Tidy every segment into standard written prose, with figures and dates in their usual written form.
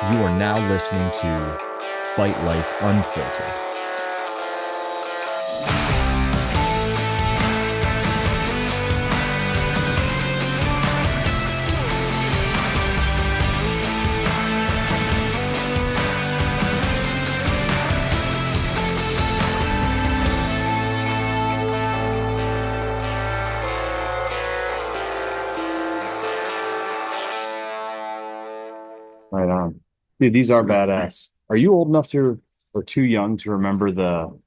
You are now listening to Fight Life Unfiltered. Right on. Dude, these are badass. Are you old enough to or too young to remember the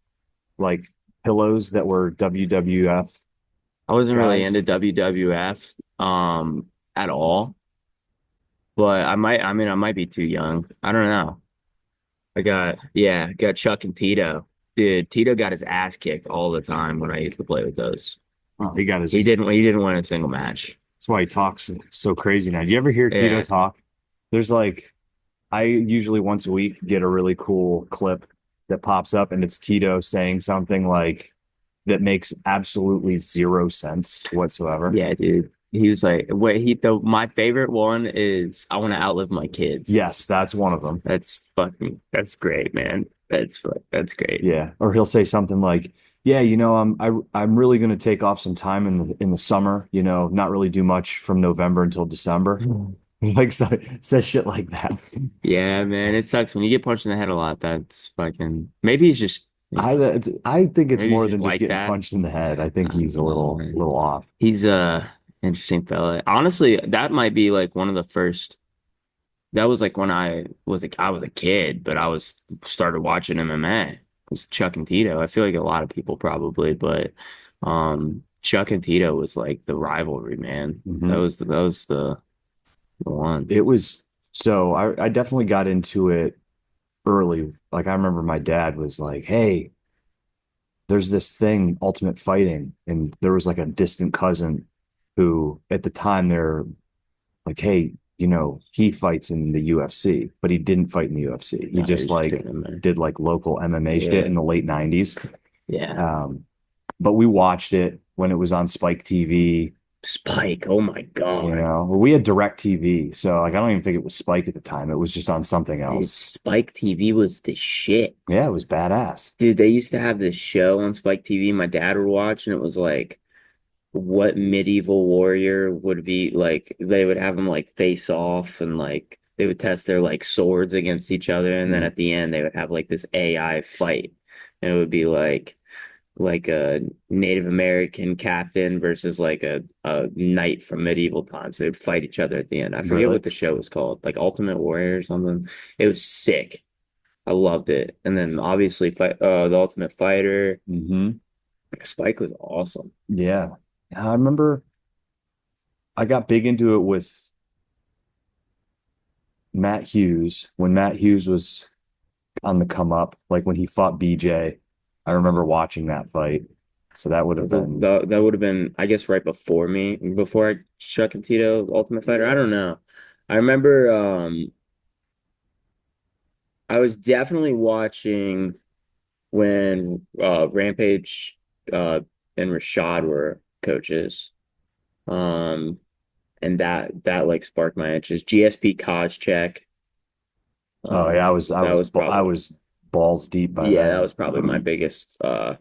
like pillows that were WWF I wasn't really into guys? WWF at all, but I might be too young. I don't know. Got Chuck and Tito. Dude, Tito got his ass kicked all the time when I used to play with those. Oh, he got his He didn't win a single match. that's why he talks so crazy now. Do you ever hear Tito Yeah. talk? There's like I usually once a week get a really cool clip that pops up and it's Tito saying something like that makes absolutely zero sense whatsoever. Yeah, dude. He was like, wait, my favorite one is I want to outlive my kids. Yes, that's one of them. That's great, man. That's great. Yeah. Or he'll say something like, "Yeah, I'm really going to take off some time in the summer, not really do much from November until December." Like says shit like that. Yeah, man, it sucks when you get punched in the head a lot. That's fucking. Maybe he's just. I think it's Maybe he's more just than just like getting that. punched in the head. I think I don't he's a know, little man. little off. He's a interesting fella. Honestly, that might be like one of the first. That was like when I was a kid, but I was started watching MMA. It was Chuck and Tito. I feel like a lot of people probably, but Chuck and Tito was like the rivalry, man. Hmm. That was the one. It was so I definitely got into it early. Like I remember my dad was like, "Hey, there's this thing, Ultimate Fighting," and there was like a distant cousin who at the time they're like, "Hey, he fights in the UFC, but he didn't fight in the UFC. He No, just he's like getting in there. did like local MMA shit Yeah, in the late 90s." yeah. Um, but we watched it when it was on Spike TV. Spike. Oh my God. Well, we had Direct TV, so like I don't even think it was Spike at the time. It was just on something Dude, else. Spike TV was the shit. Yeah, it was badass. Dude, they used to have this show on Spike TV my dad would watch, and it was like what medieval warrior would be like. They would have them like face off and like they would test their like swords against each other, and then Mm. at the end they would have like this AI fight. And it would be like a Native American captain versus like a knight from medieval times. They would fight each other at the end. I forget Really? what the show was called, like Ultimate Warrior or something. It was sick. I loved it. And then obviously the Ultimate Fighter. Hmm. Spike was awesome. Yeah. I remember I got big into it with Matt Hughes when Matt Hughes was on the come up, like when he fought BJ. I remember watching that fight. So that would have been, That would have been, I guess, right before me, before I Chuck and Tito Ultimate Fighter. I don't know. I remember I was definitely watching when Rampage uh and Rashad were coaches. Um and that like sparked my interest. GSP Koscheck. oh yeah, That was I probably was balls deep by yeah, that then. was probably my biggest that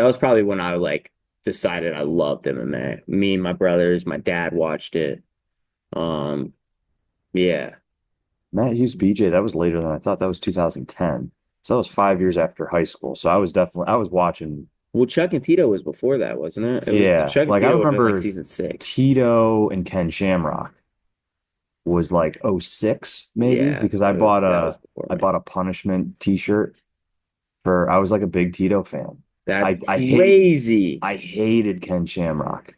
was probably when I like decided I loved MMA. Me and my brothers, my dad watched it. Um yeah. Matt Hughes BJ, that was later than I thought. That was 2010. So that was 5 years after high school. So I was watching. Well, Chuck and Tito was before that, wasn't it? It was Yeah. Chuck and Like I Tito would have been like remember season 6. Tito and Ken Shamrock was like '06 maybe Yeah, because that was before I me. bought a punishment t-shirt for I was like a big Tito fan. That's I crazy. I hated Ken Shamrock.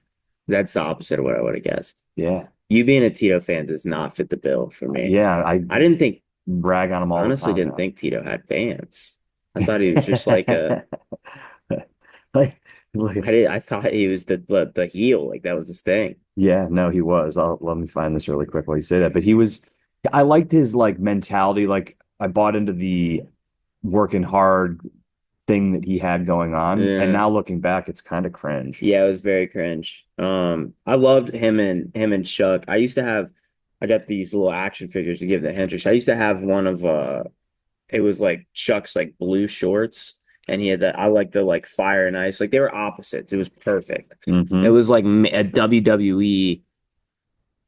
That's the opposite of what I would have guessed. Yeah. You being a Tito fan does not fit the bill for me. Yeah, I I didn't think, brag on him all the honestly, time didn't now. think Tito had fans. I thought he was just like Like, like I thought he was the heel, like that was his thing. yeah, no, he was. Let me find this really quick while you say that. But he was, I liked his like mentality. Like I bought into the working hard thing that he had going on. And Yeah. now looking back, it's kind of cringe. Yeah, it was very cringe. I loved him and Chuck. I used to have I got these little action figures to give to Hendrix. I used to have one of it was like Chuck's like blue shorts, and he had that. I like the like fire and ice. Like they were opposites. It was perfect. It Mm-hmm. was like a WWE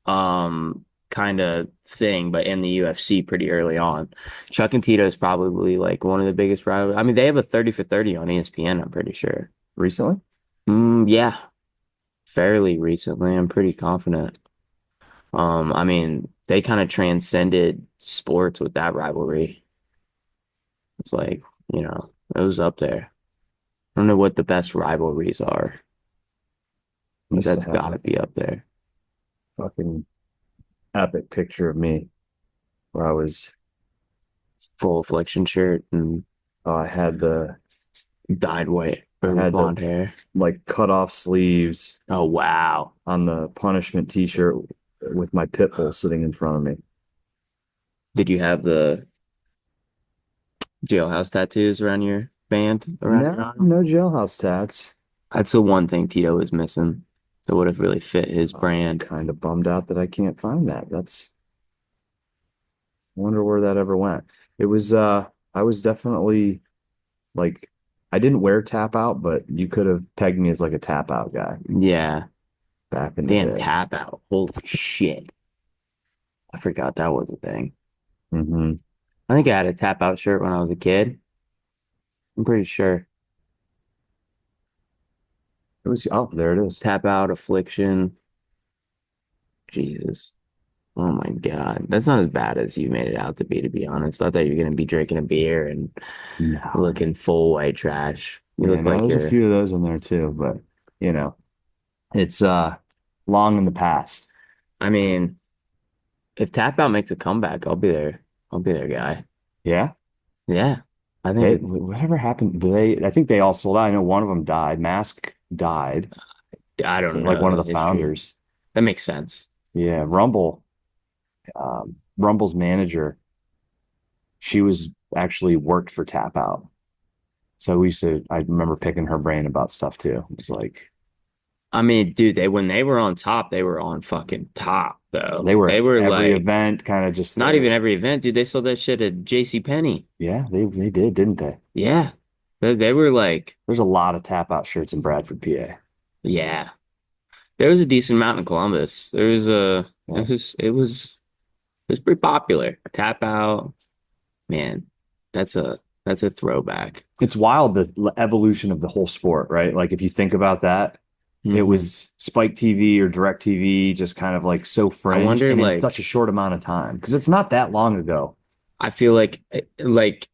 kind of thing, but in the UFC pretty early on. Chuck and Tito is probably like one of the biggest rivals. I mean, they have a 30 for 30 on ESPN, I'm pretty sure. Recently? Yeah, fairly recently. I'm pretty confident. I mean, they kind of transcended sports with that rivalry. It's like, it was up there. I don't know what the best rivalries are, but Used to that's have got to be up there. fucking epic picture of me where I was, Full affliction shirt and I had the, dyed white I or had blonde the hair. like cut off sleeves Oh, wow. on the punishment t-shirt with my pit bull sitting in front of me. Did you have the jailhouse tattoos around your band? Around your No, arm? no jailhouse tats. That's the one thing Tito was missing that would have really fit his brand. Kind of bummed out that I can't find that. I wonder where that ever went. It was I was definitely like I didn't wear tap out, but you could have pegged me as like a tap out guy Yeah. back in the Damn, day. tap out. Holy shit. I forgot that was a thing. Mm-hmm. I think I had a tap out shirt when I was a kid. I'm pretty sure. It was there it is. Tap out, affliction. Jesus. Oh my God. That's not as bad as you made it out to be honest. I thought you were gonna be drinking a beer and No. looking full white trash. You Yeah, look no, like there's a you're few of those in there too, but you know, it's long in the past. I mean, if tap out makes a comeback, I'll be there. I'll be there, guy. Yeah. Yeah. I Hey, think whatever happened? I think they all sold out. I know one of them died. Mask died. I don't Like know one of the the history. founders. That makes sense. Yeah, Rumble's manager, she was actually worked for Tap Out. So I remember picking her brain about stuff too. It was like I mean, dude, when they were on top, they were on fucking top, though. they were They at were every like event, kind of just not there. even every event, dude. They sold that shit at J.C. Penney. Yeah, they did, didn't they? Yeah. They were like, There's a lot of Tap Out shirts in Bradford, PA. yeah. There was a decent amount in Columbus. There was a Yeah. it was pretty popular. Tap out, man. That's a throwback. It's wild the evolution of the whole sport, right? Like if you think about that, it Mhm. was Spike TV or Direct TV, just kind of like so I fringe wonder, and in like, such a short amount of time because it's not that long ago. I feel like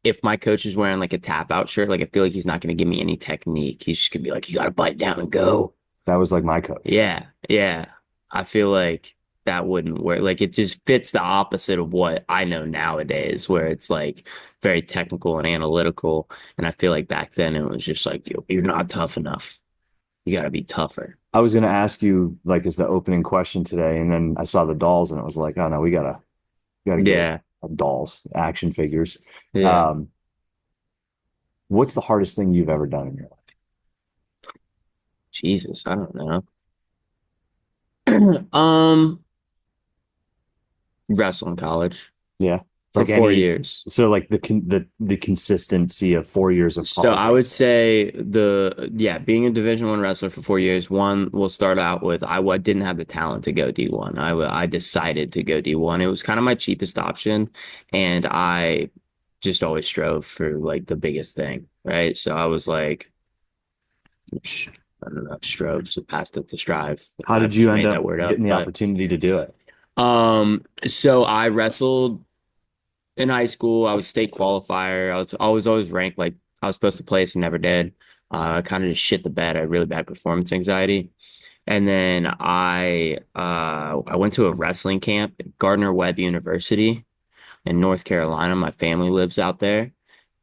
if my coach is wearing like a tap out shirt, like I feel like he's not going to give me any technique. He's just gonna be like, you got to bite down and go. That was like my coach. Yeah, yeah. I feel like that wouldn't work. Like it just fits the opposite of what I know nowadays, where it's like very technical and analytical. And I feel like back then it was just like, you're not tough enough. You got to be tougher. I was going to ask you like as the opening question today, and then I saw the dolls, and it was like, oh no, we gotta get Yeah, dolls, action figures. yeah. Um, what's the hardest thing you've ever done in your life? Jesus, I don't know. Um, wrestle in college Yeah, for like 4 years. so like the consistency of 4 years of So college I would wrestling. say being a Division I wrestler for 4 years, one will start out with I didn't have the talent to go D1. I decided to go D1. It was kind of my cheapest option, and I just always strove for like the biggest thing, right? So I was like, I don't know, strove, so past it to strive, if How I did you end made up that word up. getting the But opportunity to do it? so I wrestled in high school. I was state qualifier. I was always ranked like I was supposed to place and never did. I kind of just shit the bed. I had really bad performance anxiety. And then I went to a wrestling camp at Gardner Webb University in North Carolina. My family lives out there.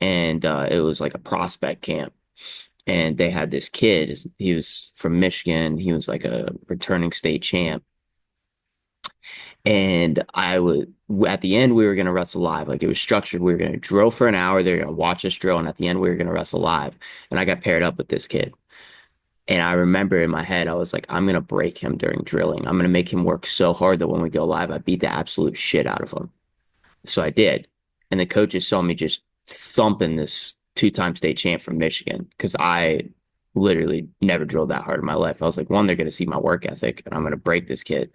And it was like a prospect camp. And they had this kid. He was from Michigan. He was like a returning state champ. And at the end, we were going to wrestle live. Like it was structured. We were going to drill for an hour. They were going to watch us drill. And at the end, we were going to wrestle live. And I got paired up with this kid. And I remember in my head, I was like, I'm gonna break him during drilling. I'm gonna make him work so hard that when we go live, I beat the absolute shit out of him. So I did. And the coaches saw me just thumping this two-time state champ from Michigan because I literally never drilled that hard in my life. I was like, one, they're going to see my work ethic and I'm going to break this kid.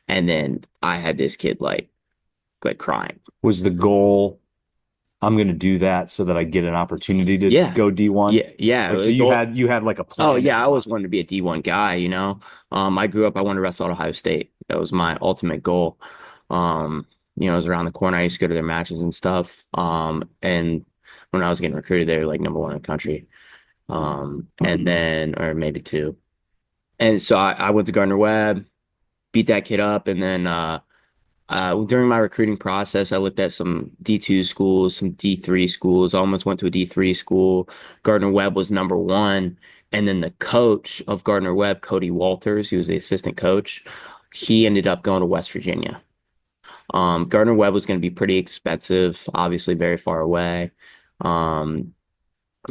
And then I had this kid like crying. Was the goal, I'm going to do that so that I get an opportunity to Yeah. go D1? Yeah. Yeah. Like, so you had like a plan. Oh yeah, I always wanted to be a D1 guy, you know. I grew up, I wanted to wrestle at Ohio State. That was my ultimate goal. You know, it was around the corner. I used to go to their matches and stuff. And when I was getting recruited, they were like number one in the country. And then, or maybe two. And so I went to Gardner Webb, beat that kid up, and then during my recruiting process, I looked at some D2 schools, some D3 schools. I almost went to a D3 school. Gardner Webb was number one. And then the coach of Gardner Webb, Cody Walters, he was the assistant coach, he ended up going to West Virginia. Gardner Webb was going to be pretty expensive, obviously very far away. Um,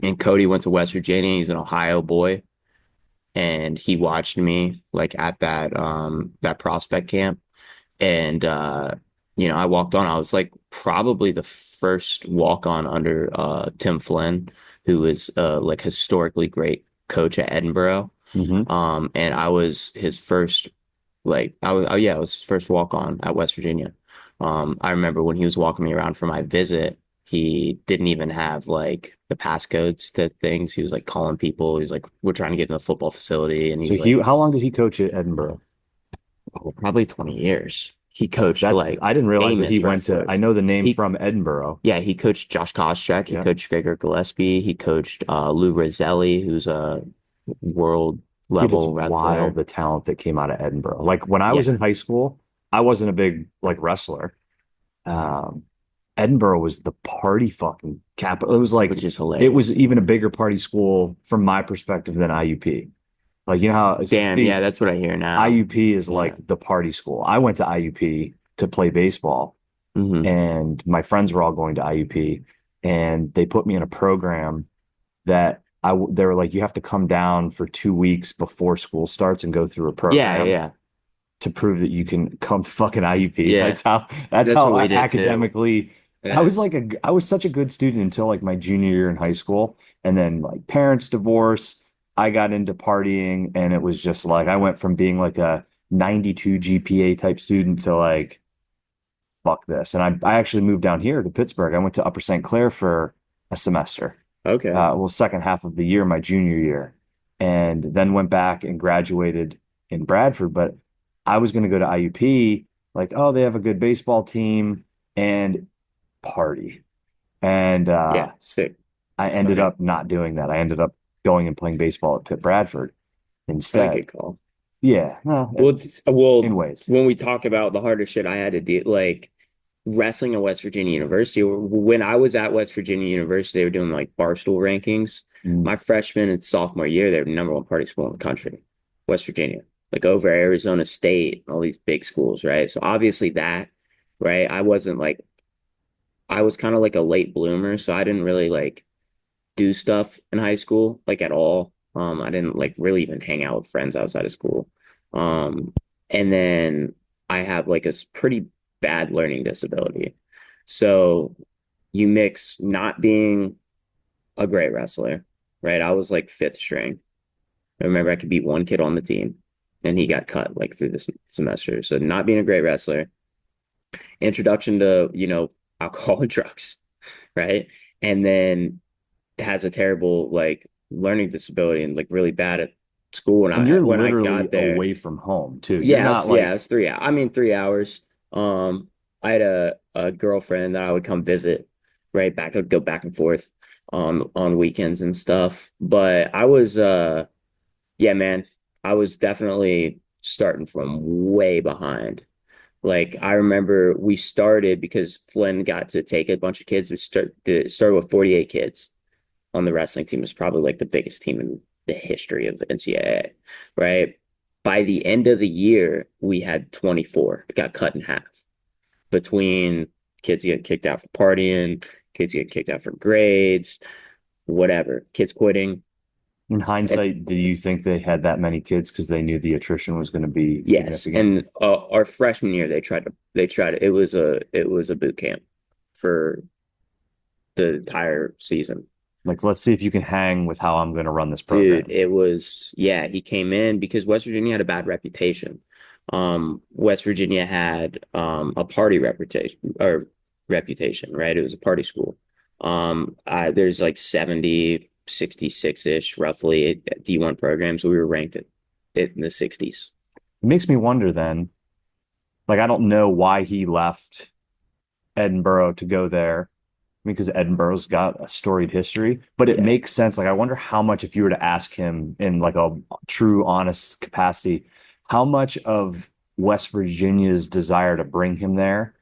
and Cody went to West Virginia. He's an Ohio boy. And he watched me like at that prospect camp. And you know, I walked on. I was like probably the first walk on under Tim Flynn, who is like historically great coach at Edinburgh. Mhm. And I was his first like I was oh yeah, I was his first walk on at West Virginia. I remember when he was walking me around for my visit, he didn't even have like the passcodes to things. He was like calling people. He was like, "We're trying to get in the football facility," and So he's like, how long did he coach at Edinburgh? oh, probably 20 years. He coached That's like I didn't realize that famous he went to. wrestlers. I know the name He from Edinburgh. Yeah, he coached Josh Koscheck. He Yeah. coached Gregor Gillespie. He coached Lou Rosselli, who's a world Dude, it's level wild wrestler. the talent that came out of Edinburgh. Like when I Yeah, was in high school, I wasn't a big like wrestler. Um, Edinburgh was the party fucking capital. It was like which is it was hilarious. even a bigger party school from my perspective than IUP. Like you know how Damn, yeah, that's what I hear now. IUP is Yeah. like the party school. I went to IUP to play baseball, Hmm. and my friends were all going to IUP, and they put me in a program that they were like, you have to come down for 2 weeks before school starts and go through a Yeah, program yeah, to prove that you can come to fucking IUP. yeah. That's That's how what we did too. academically Yeah. I was such a good student until like my junior year in high school. And then like parents divorce, I got into partying and it was just like I went from being like a 92 GPA type student to like fuck this. And I actually moved down here to Pittsburgh. I went to Upper St. Clair for a semester. Okay. Well, second half of the year, my junior year, and then went back and graduated in Bradford. But I was going to go to IUP, like, oh, they have a good baseball team and party. And Yeah, sick. I ended Sorry. up not doing that. I ended up going and playing baseball at Pitt Bradford Probably a instead. good call. Yeah, no, Well, in ways. when we talk about the harder shit I had to do, like wrestling at West Virginia University, when I was at West Virginia University, they were doing like barstool rankings. Mm. My freshman and sophomore year, they were the number one party school in the country, West Virginia, like over Arizona State, all these big schools, right? So obviously that, right? I was kind of like a late bloomer, so I didn't really like do stuff in high school, like at all. I didn't like really even hang out with friends outside of school. Um, and then I have like a pretty bad learning disability. So you mix not being a great wrestler, right? I was like fifth string. I remember I could beat one kid on the team and he got cut like through this semester. So not being a great wrestler, introduction to, you know, alcohol and drugs, right? And then has a terrible like learning disability and like really bad at school. And And you're when I literally got there, away from home too. You're yeah, not yeah, it like was 3 hours. I mean, 3 hours. I had a girlfriend that I would come visit, right? Back, I'd go back and forth on weekends and stuff. But I was yeah, man, I was definitely starting from way behind. Like I remember we started because Flynn got to take a bunch of kids. Started with 48 kids on the wrestling team. It was probably like the biggest team in the history of the NCAA, right? By the end of the year, we had 24. It got cut in half between kids getting kicked out for partying, kids getting kicked out for grades, whatever, kids quitting. In And hindsight, do you think they had that many kids because they knew the attrition was going to be yes, significant? and our freshman year it was a boot camp for the entire season. Like, let's see if you can hang with how I'm going to run this Dude, program. it was, yeah, he came in because West Virginia had a bad reputation. West Virginia had a party reputation, right? It was a party school. There's like 70, 66-ish roughly at D1 programs. We were ranked in the 60s. It makes me wonder then, like, I don't know why he left Edinburgh to go there. I mean, because Edinburgh's got a storied history, but it Yeah. makes sense. Like, I wonder how much, if you were to ask him in like a true, honest capacity, how much of West Virginia's desire to bring him there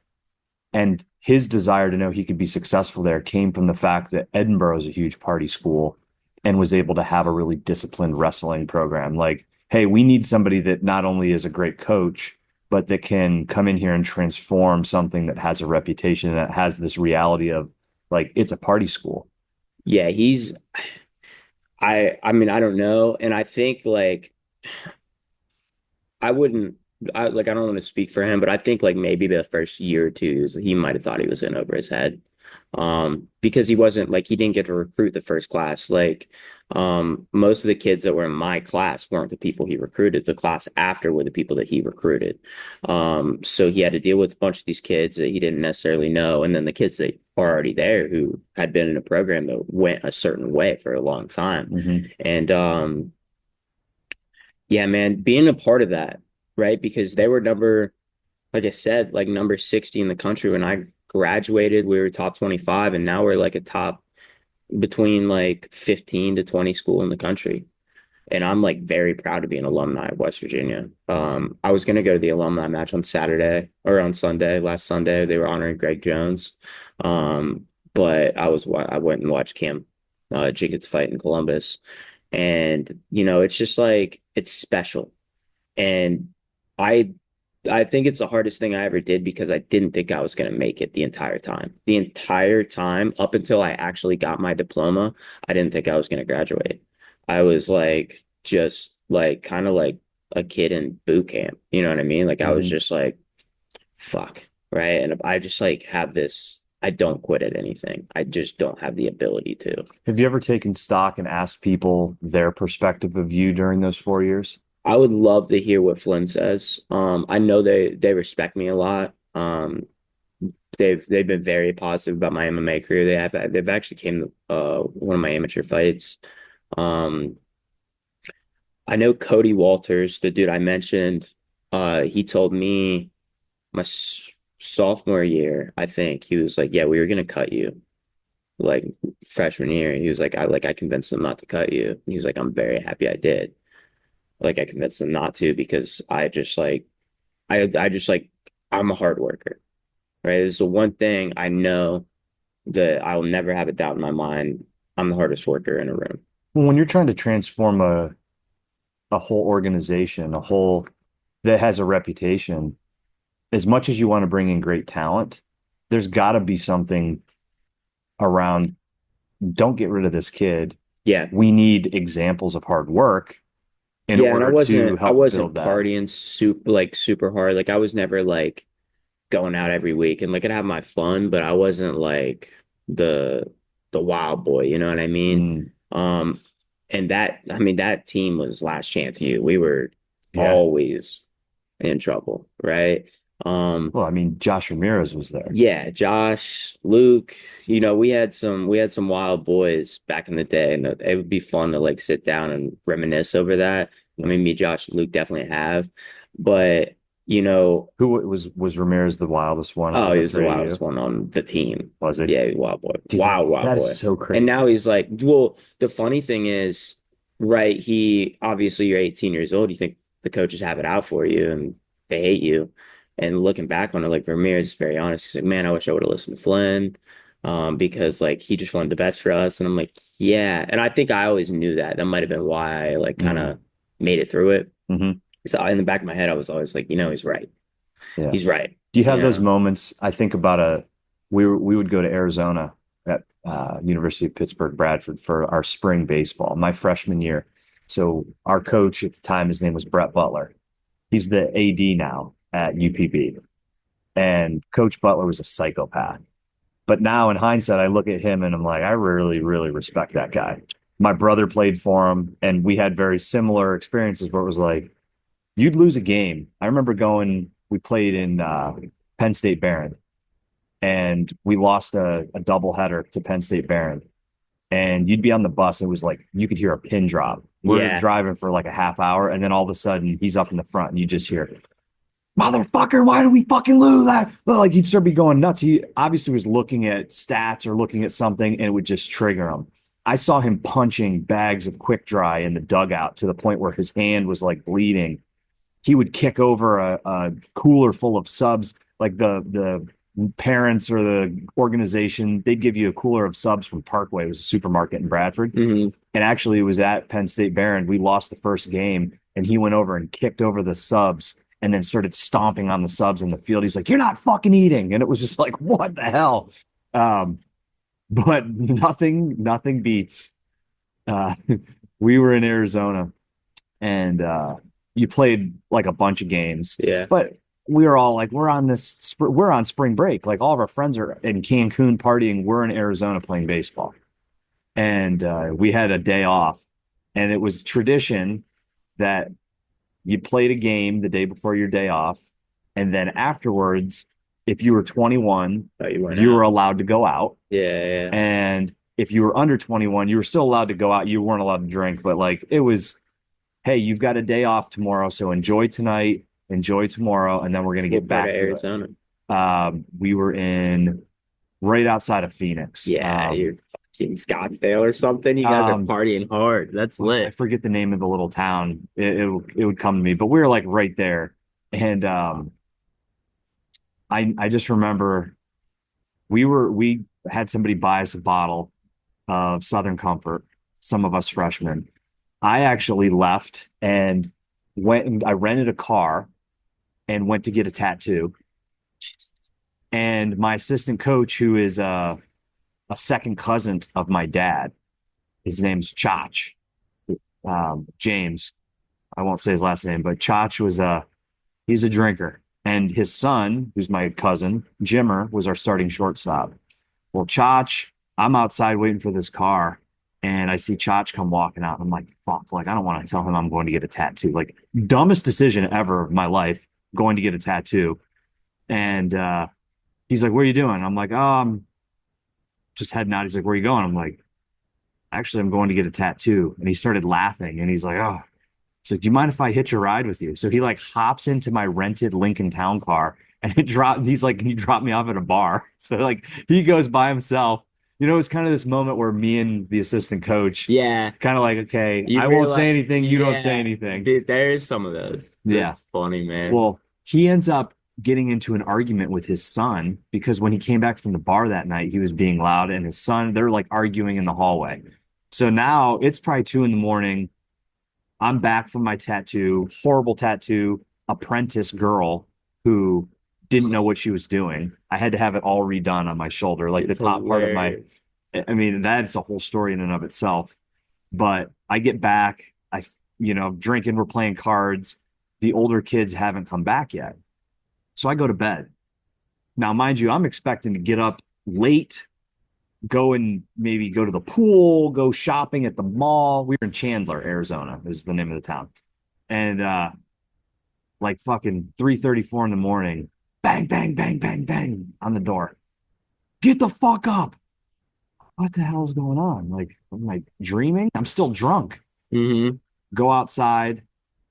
and his desire to know he could be successful there came from the fact that Edinburgh is a huge party school and was able to have a really disciplined wrestling program. Like, hey, we need somebody that not only is a great coach, but that can come in here and transform something that has a reputation and that has this reality of like it's a party school. Yeah, I mean, I don't know. And I think like I wouldn't I don't want to speak for him, but I think like maybe the first year or two he might have thought he was in over his head. Because he wasn't like he didn't get to recruit the first class. Like most of the kids that were in my class weren't the people he recruited. The class after were the people that he recruited. So he had to deal with a bunch of these kids that he didn't necessarily know, and then the kids that are already there who had been in a program that went a certain way for a long time. Mm-hmm. And yeah, man, being a part of that, right? Because they were like I said, like number 60 in the country when I graduated. We were top 25, and now we're like a top between like 15 to 20 school in the country. And I'm like very proud to be an alumni of West Virginia. I was gonna go to the alumni match on Saturday or on Sunday, last Sunday. They were honoring Greg Jones. But I went and watched Cam Jenkins fight in Columbus. And it's just like it's special. And I I think it's the hardest thing I ever did because I didn't think I was going to make it the entire time. The entire time up until I actually got my diploma, I didn't think I was going to graduate. I was like just like kind of like a kid in boot camp. You know what I mean? Like I was Mm-hmm. just like, fuck, right? And I just like have this, I don't quit at anything. I just don't have the ability to. Have you ever taken stock and asked people their perspective of you during those 4 years? I would love to hear what Flynn says. I know they respect me a lot. They've been very positive about my MMA career. They've actually came to one of my amateur fights. Um, I know Cody Walters, the dude I mentioned. He told me my sophomore year, I think he was like, "Yeah, we were gonna cut you." Like freshman year, he was like, I convinced them not to cut you." He's like, "I'm very happy I did." Like I convinced them not to because I just like I'm a hard worker, right? It's the one thing I know that I will never have a doubt in my mind. I'm the hardest worker in a room. Well, when you're trying to transform a whole organization, a whole that has a reputation, as much as you want to bring in great talent, there's got to be something around don't get rid of this kid. Yeah. We need examples of hard work in Yeah, and order to I help wasn't build that. partying super hard. Like I was never like going out every week and like I'd have my fun, but I wasn't like the the wild boy, you know what I mean? Mm, Um and that I mean that team was last chance you. We were yeah. always in trouble, right? Um Well, I mean, Josh Ramirez was there. yeah, Josh, Luke, we had some wild boys back in the day, and it would be fun to like sit down and reminisce over that. I mean, me, Josh, and Luke definitely have, but Who was Ramirez the wildest one out oh, of he the was the three of wildest you? one on the team. Was he? Yeah, he was a wild boy, Dude, wild that is boy. so And now crazy. he's like, well, the funny thing is, right? He obviously you're 18 years old. You think the coaches have it out for you, and they hate you. And looking back on it, like Ramirez is very honest. He's like, man, I wish I would have listened to Flynn, because like he just wanted the best for us. And I'm like, yeah. And I think I always knew that. That might have been why I like kind Mm, of made it through it. hmm. So in the back of my head, I was always like, he's right. Yeah. He's right. Do you You have those know. moments? I think about we would go to Arizona at University of Pittsburgh, Bradford for our spring baseball, my freshman year. So our coach at the time, his name was Brett Butler. He's the AD now at UPB. And Coach Butler was a psychopath. But now in hindsight, I look at him and I'm like, I really, really respect that guy. My brother played for him, and we had very similar experiences where it was like, you'd lose a game. I remember we played in Penn State Barron, and we lost a doubleheader to Penn State Barron. And you'd be on the bus. It was like you could hear a pin drop. We're driving for like a half hour, and then all of a sudden he's up in the front, and you just hear, motherfucker, why did we fucking lose that? Well, like he'd start be going nuts. He obviously was looking at stats or looking at something, and it would just trigger him. I saw him punching bags of quick dry in the dugout to the point where his hand was like bleeding. He would kick over a cooler full of subs, like the parents or the organization, they'd give you a cooler of subs from Parkway. It was a supermarket in Bradford. Mm-hmm. And actually it was at Penn State Barron. We lost the first game, and he went over and kicked over the subs and then started stomping on the subs in the field. He's like, you're not fucking eating. And it was just like, what the hell? But nothing beats. We were in Arizona, and you played like a bunch of games. Yeah. But we were all like, we're on spring break. Like all of our friends are in Cancun partying. We're in Arizona playing baseball. And we had a day off, and it was tradition that you played a game the day before your day off. And then afterwards, if you were 21, you were allowed to go out. Yeah. And if you were under 21, you were still allowed to go out. You weren't allowed to drink, but like it was, hey, you've got a day off tomorrow. So enjoy tonight, enjoy tomorrow. And then we're going to get back to Arizona. We were in right outside of Phoenix. Yeah. You're fucking Scottsdale or something. You guys are partying hard. That's lit. I forget the name of the little town. It would come to me, but we were like right there. And I just remember we had somebody buy us a bottle of Southern Comfort, some of us freshmen. I actually left and I rented a car and went to get a tattoo. And my assistant coach, who is a second cousin of my dad, his name's Chach, James. I won't say his last name, but Chach he's a drinker. And his son, who's my cousin, Jimmer, was our starting shortstop. Well, Chach, I'm outside waiting for this car, and I see Chach come walking out. And I'm like, fuck, like, I don't want to tell him I'm going to get a tattoo. Like, dumbest decision ever of my life, going to get a tattoo. And he's like, what are you doing? I'm like, I'm just heading out. He's like, where are you going? I'm like, actually, I'm going to get a tattoo. And he started laughing, and he's like, oh. So do you mind if I hitch a ride with you? So he like hops into my rented Lincoln Town car, and he's like, can you drop me off at a bar? So like he goes by himself. You know, it's kind of this moment where me and the assistant coach, kind of like, okay, I won't say anything. You don't say anything. Dude, there is some of those. That's funny, man. Well, he ends up getting into an argument with his son because when he came back from the bar that night, he was being loud, and his son, they're like arguing in the hallway. So now it's probably 2 a.m. I'm back from my tattoo, horrible tattoo, apprentice girl who didn't know what she was doing. I had to have it all redone on my shoulder, like the top part of I mean, that's a whole story in and of itself. But I get back, drinking, we're playing cards. The older kids haven't come back yet. So I go to bed. Now, mind you, I'm expecting to get up late, go and maybe go to the pool, go shopping at the mall. We were in Chandler, Arizona, is the name of the town. And like fucking 3:34 in the morning, bang, bang, bang, bang, bang on the door. Get the fuck up. What the hell is going on? Like, I'm like dreaming. I'm still drunk. Mm-hmm. Go outside.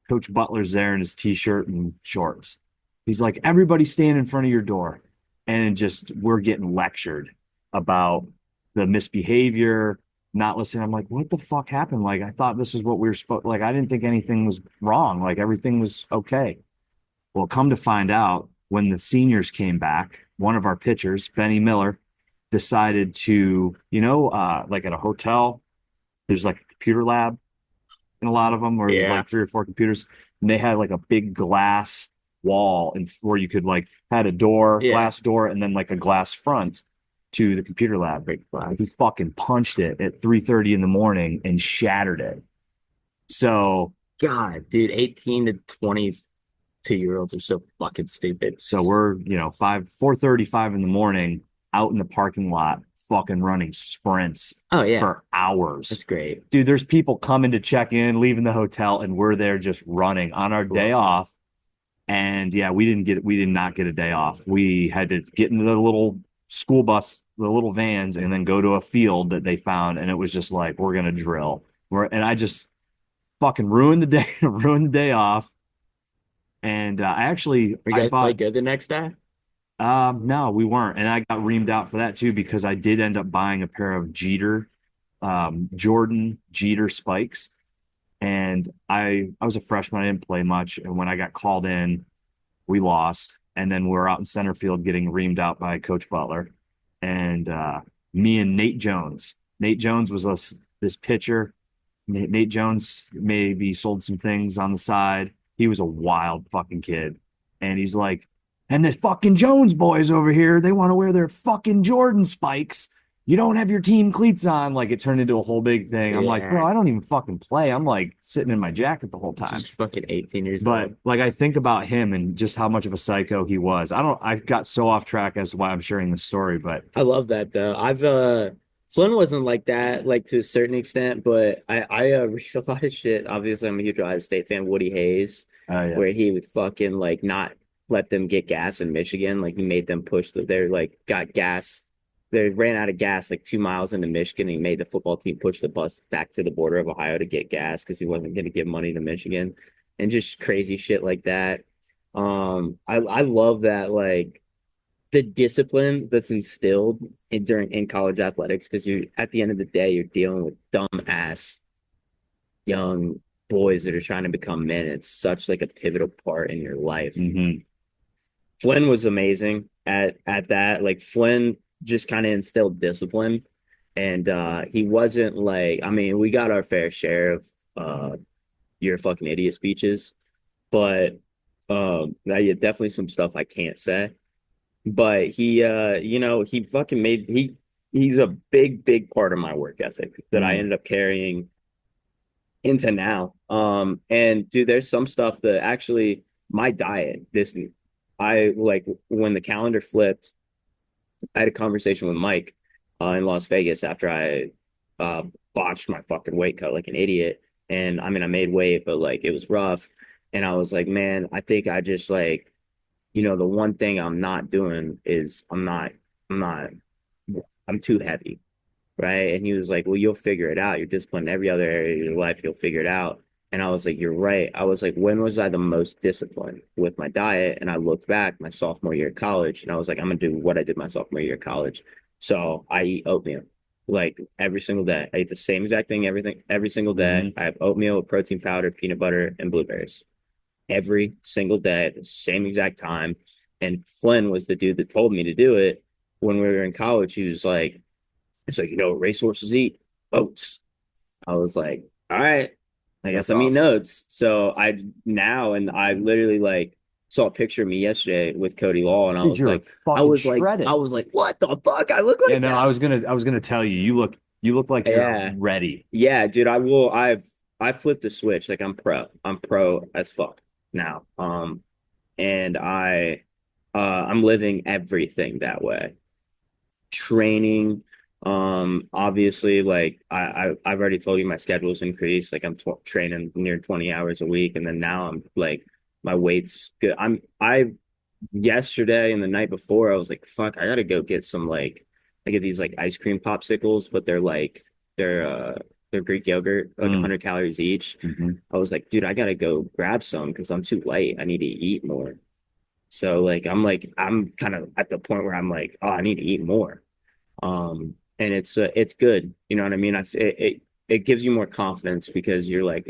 Coach Butler's there in his t-shirt and shorts. He's like, everybody stand in front of your door. And just, we're getting lectured about the misbehavior, not listening. I'm like, what the fuck happened? Like, I thought this is what we were supposed, like, I didn't think anything was wrong. Like, everything was okay. Well, come to find out, when the seniors came back, one of our pitchers, Benny Miller, decided to, like at a hotel, there's like a computer lab in a lot of them, where there's like 3 or 4 computers, and they had like a big glass wall and where you could like had a door, glass door, and then like a glass front to the computer lab. Break He glass. fucking punched it at 3:30 in the morning and shattered it. So God, dude, 18 to 22-year-olds are so fucking stupid. we're, 4:35 in the morning out in the parking lot, fucking running sprints Oh yeah, for hours. that's great. Dude, there's people coming to check in, leaving the hotel, and we're there just running on our day off. And yeah, we did not get a day off. We had to get into the little school bus, the little vans, and then go to a field that they found. And it was just like, we're gonna drill. And I just fucking ruined the day, ruined the day off. And You guys play good the next day? no, we weren't. And I got reamed out for that too, because I did end up buying a pair of Jordan Jeter spikes. And I was a freshman. I didn't play much. And when I got called in, we lost. And then we were out in center field getting reamed out by Coach Butler. And me and Nate Jones. Nate Jones was this pitcher. Nate Jones maybe sold some things on the side. He was a wild fucking kid. And he's like, and the fucking Jones boys over here, they want to wear their fucking Jordan spikes. You don't have your team cleats on. Like, it turned into a whole big thing. I'm like, bro, I don't even fucking play. I'm like sitting in my jacket the whole time. Just fucking 18 years But old. like, I think about him and just how much of a psycho he was. I got so off track as to why I'm sharing this story, but I love that though. Flynn wasn't like that, like to a certain extent, but I read a lot of shit. Obviously, I'm a huge Ohio State fan. Woody Hayes, yeah. where he would fucking like not let them get gas in Michigan. Like he made them push they're like got gas. They ran out of gas like 2 miles into Michigan. And he made the football team push the bus back to the border of Ohio to get gas because he wasn't going to give money to Michigan, and just crazy shit like that. I love that, like the discipline that's instilled in college athletics, because you're at the end of the day you're dealing with dumbass young boys that are trying to become men. It's such like a pivotal part in your life. Mm-hmm. Flynn was amazing at that. Like Flynn just kind of instilled discipline, and he wasn't like, I mean, we got our fair share of your fucking idiot speeches, but yeah, definitely some stuff I can't say. But he he fucking he's a big part of my work ethic that I ended up carrying into now. And dude, there's some stuff that actually my diet, I like when the calendar flipped, I had a conversation with Mike in Las Vegas after I botched my fucking weight cut like an idiot. And I mean, I made weight, but like it was rough. And I was like, man, I think I just like, the one thing I'm not doing is I'm too heavy. Right. And he was like, well, you'll figure it out. You're disciplined in every other area of your life. You'll figure it out. And I was like, you're right. I was like, when was I the most disciplined with my diet? And I looked back my sophomore year of college, and I was like, I'm going to do what I did my sophomore year of college. So I eat oatmeal like every single day. I eat the same exact thing, every single day. Mm-hmm. I have oatmeal with protein powder, peanut butter, and blueberries every single day at the same exact time. And Flynn was the dude that told me to do it when we were in college. He was like, it's like, racehorses eat oats. I was like, all right, I guess I'm eating oats. So I literally like saw a picture of me yesterday with Cody Law, and I was like, shredded. I was like, what the fuck? I look like that. I was gonna tell you, you look like you're ready. Yeah, dude, I flipped the switch. Like I'm pro as fuck now. And I'm living everything that way. Training, obviously, like I've already told you my schedule's increased. Like I'm training near 20 hours a week, and then now I'm like my weight's good. I yesterday and the night before I was like, fuck, I gotta go get some, like I get these like ice cream popsicles, but they're Greek yogurt, like 100 calories each. Mm-hmm. I was like, dude, I gotta go grab some because I'm too light. I need to eat more. So like I'm kind of at the point where I'm like, oh, I need to eat more. And it's good. You know what I mean? It gives you more confidence because you're like,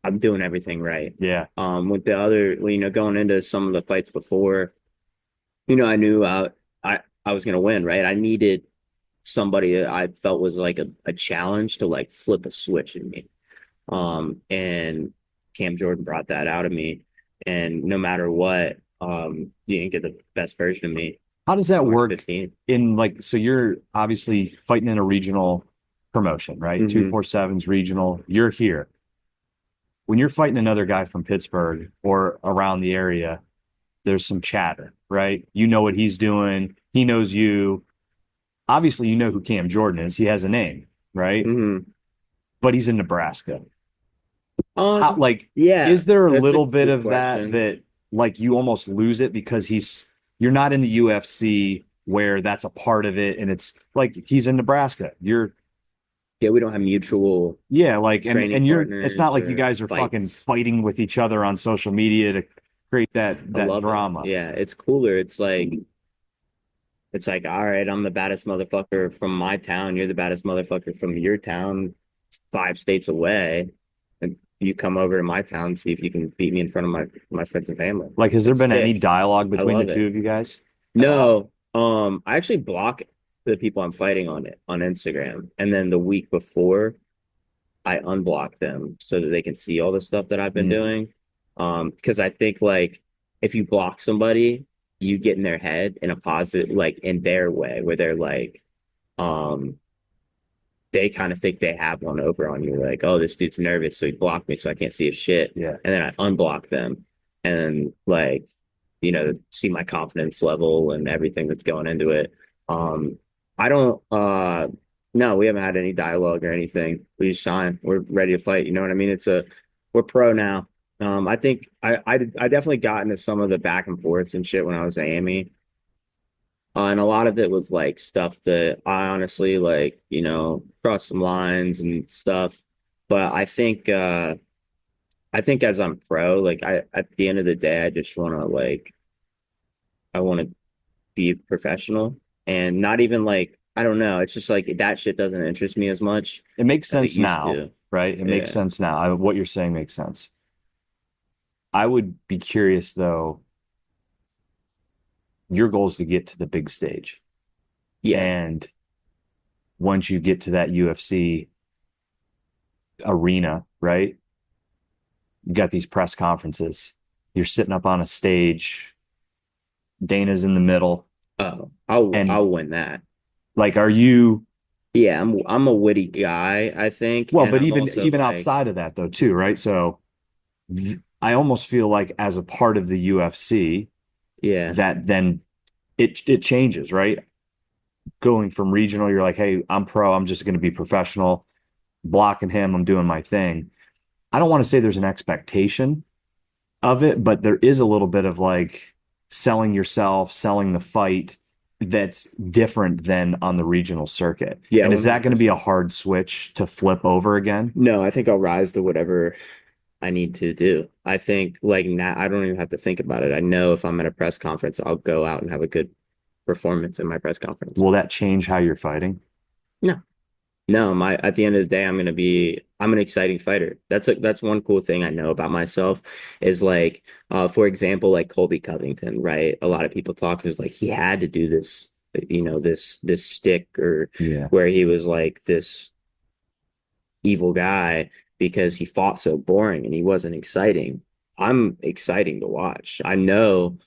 I'm doing everything right. Yeah. With the other, going into some of the fights before, I knew I was gonna win, right? I needed somebody that I felt was like a challenge to like flip a switch in me. And Cam Jordan brought that out of me. And no matter what, you didn't get the best version of me. How does that March work 15th. in like, so you're obviously fighting in a regional promotion, right? Mhm. 247's regional. You're here. When you're fighting another guy from Pittsburgh or around the area, there's some chatter, right? You know what he's doing. He knows you. Obviously, you know who Cam Jordan is. He has a name, right? Mhm. But he's in Nebraska. How, Um, like, yeah, is there a that's a little bit good of that question. that like you almost lose it because you're not in the UFC where that's a part of it and it's like he's in Nebraska. You're Yeah, we don't have mutual yeah, like training and you're it's not partners like you or guys are fucking fights. fighting with each other on social media to create I that love it. drama. Yeah, it's cooler. It's like, all right, I'm the baddest motherfucker from my town. You're the baddest motherfucker from your town, 5 states away. And you come over to my town and see if you can beat me in front of my friends and family. Like, has there It's been any sick. dialogue I between the love two it. of you guys at all? No, I actually block the people I'm fighting on it on Instagram. And then the week before, I unblock them so that they can see all the stuff that I've been Mm, doing. Because I think like if you block somebody, you get in their head in a positive, like in their way, where they're like, um, they kind of think they have one over on you. Like, oh, this dude's nervous, so he blocked me, so I can't see his shit. yeah. And then I unblock them and like, see my confidence level and everything that's going into it. Um, I don't no, we haven't had any dialogue or anything. We just signed. We're ready to fight. You know what I mean? We're pro now. I think I definitely got into some of the back and forths and shit when I was at Amy. And a lot of it was like stuff that I honestly like, crossed some lines and stuff. But I think as I'm pro, like at the end of the day, I just want to I want to be professional and not even like I don't know. It's just like that shit doesn't interest me as much It makes as it sense used now, to. right? It makes Yeah. sense now. What you're saying makes sense. I would be curious though, your goal is to get to the big stage. Yeah. And once you get to that UFC arena, right? You got these press conferences. You're sitting up on a stage. Dana's in the middle. Oh, I'll And win that. like, are you Yeah, I'm a witty guy, I think, well, and but I'm even also even like, outside of that though, too, right? So I almost feel like as a part of the UFC, yeah, that then it changes, right? Going from regional, you're like, hey, I'm pro, I'm just gonna be professional, blocking him, I'm doing my thing. I don't want to say there's an expectation of it, but there is a little bit of like selling yourself, selling the fight that's different than on the regional circuit. yeah, And is that going to be a 100%. hard switch to flip over again? No, I think I'll rise to whatever I need to do. I think like now I don't even have to think about it. I know if I'm at a press conference, I'll go out and have a good performance in my press conference. Will that change how you're fighting? No, no, my at the end of the day, I'm an exciting fighter. That's one cool thing I know about myself is like, for example, like Colby Covington, right? A lot of people talk is like he had to do this, this stick or Yeah. where he was like this evil guy because he fought so boring and he wasn't exciting. I'm exciting to watch. I know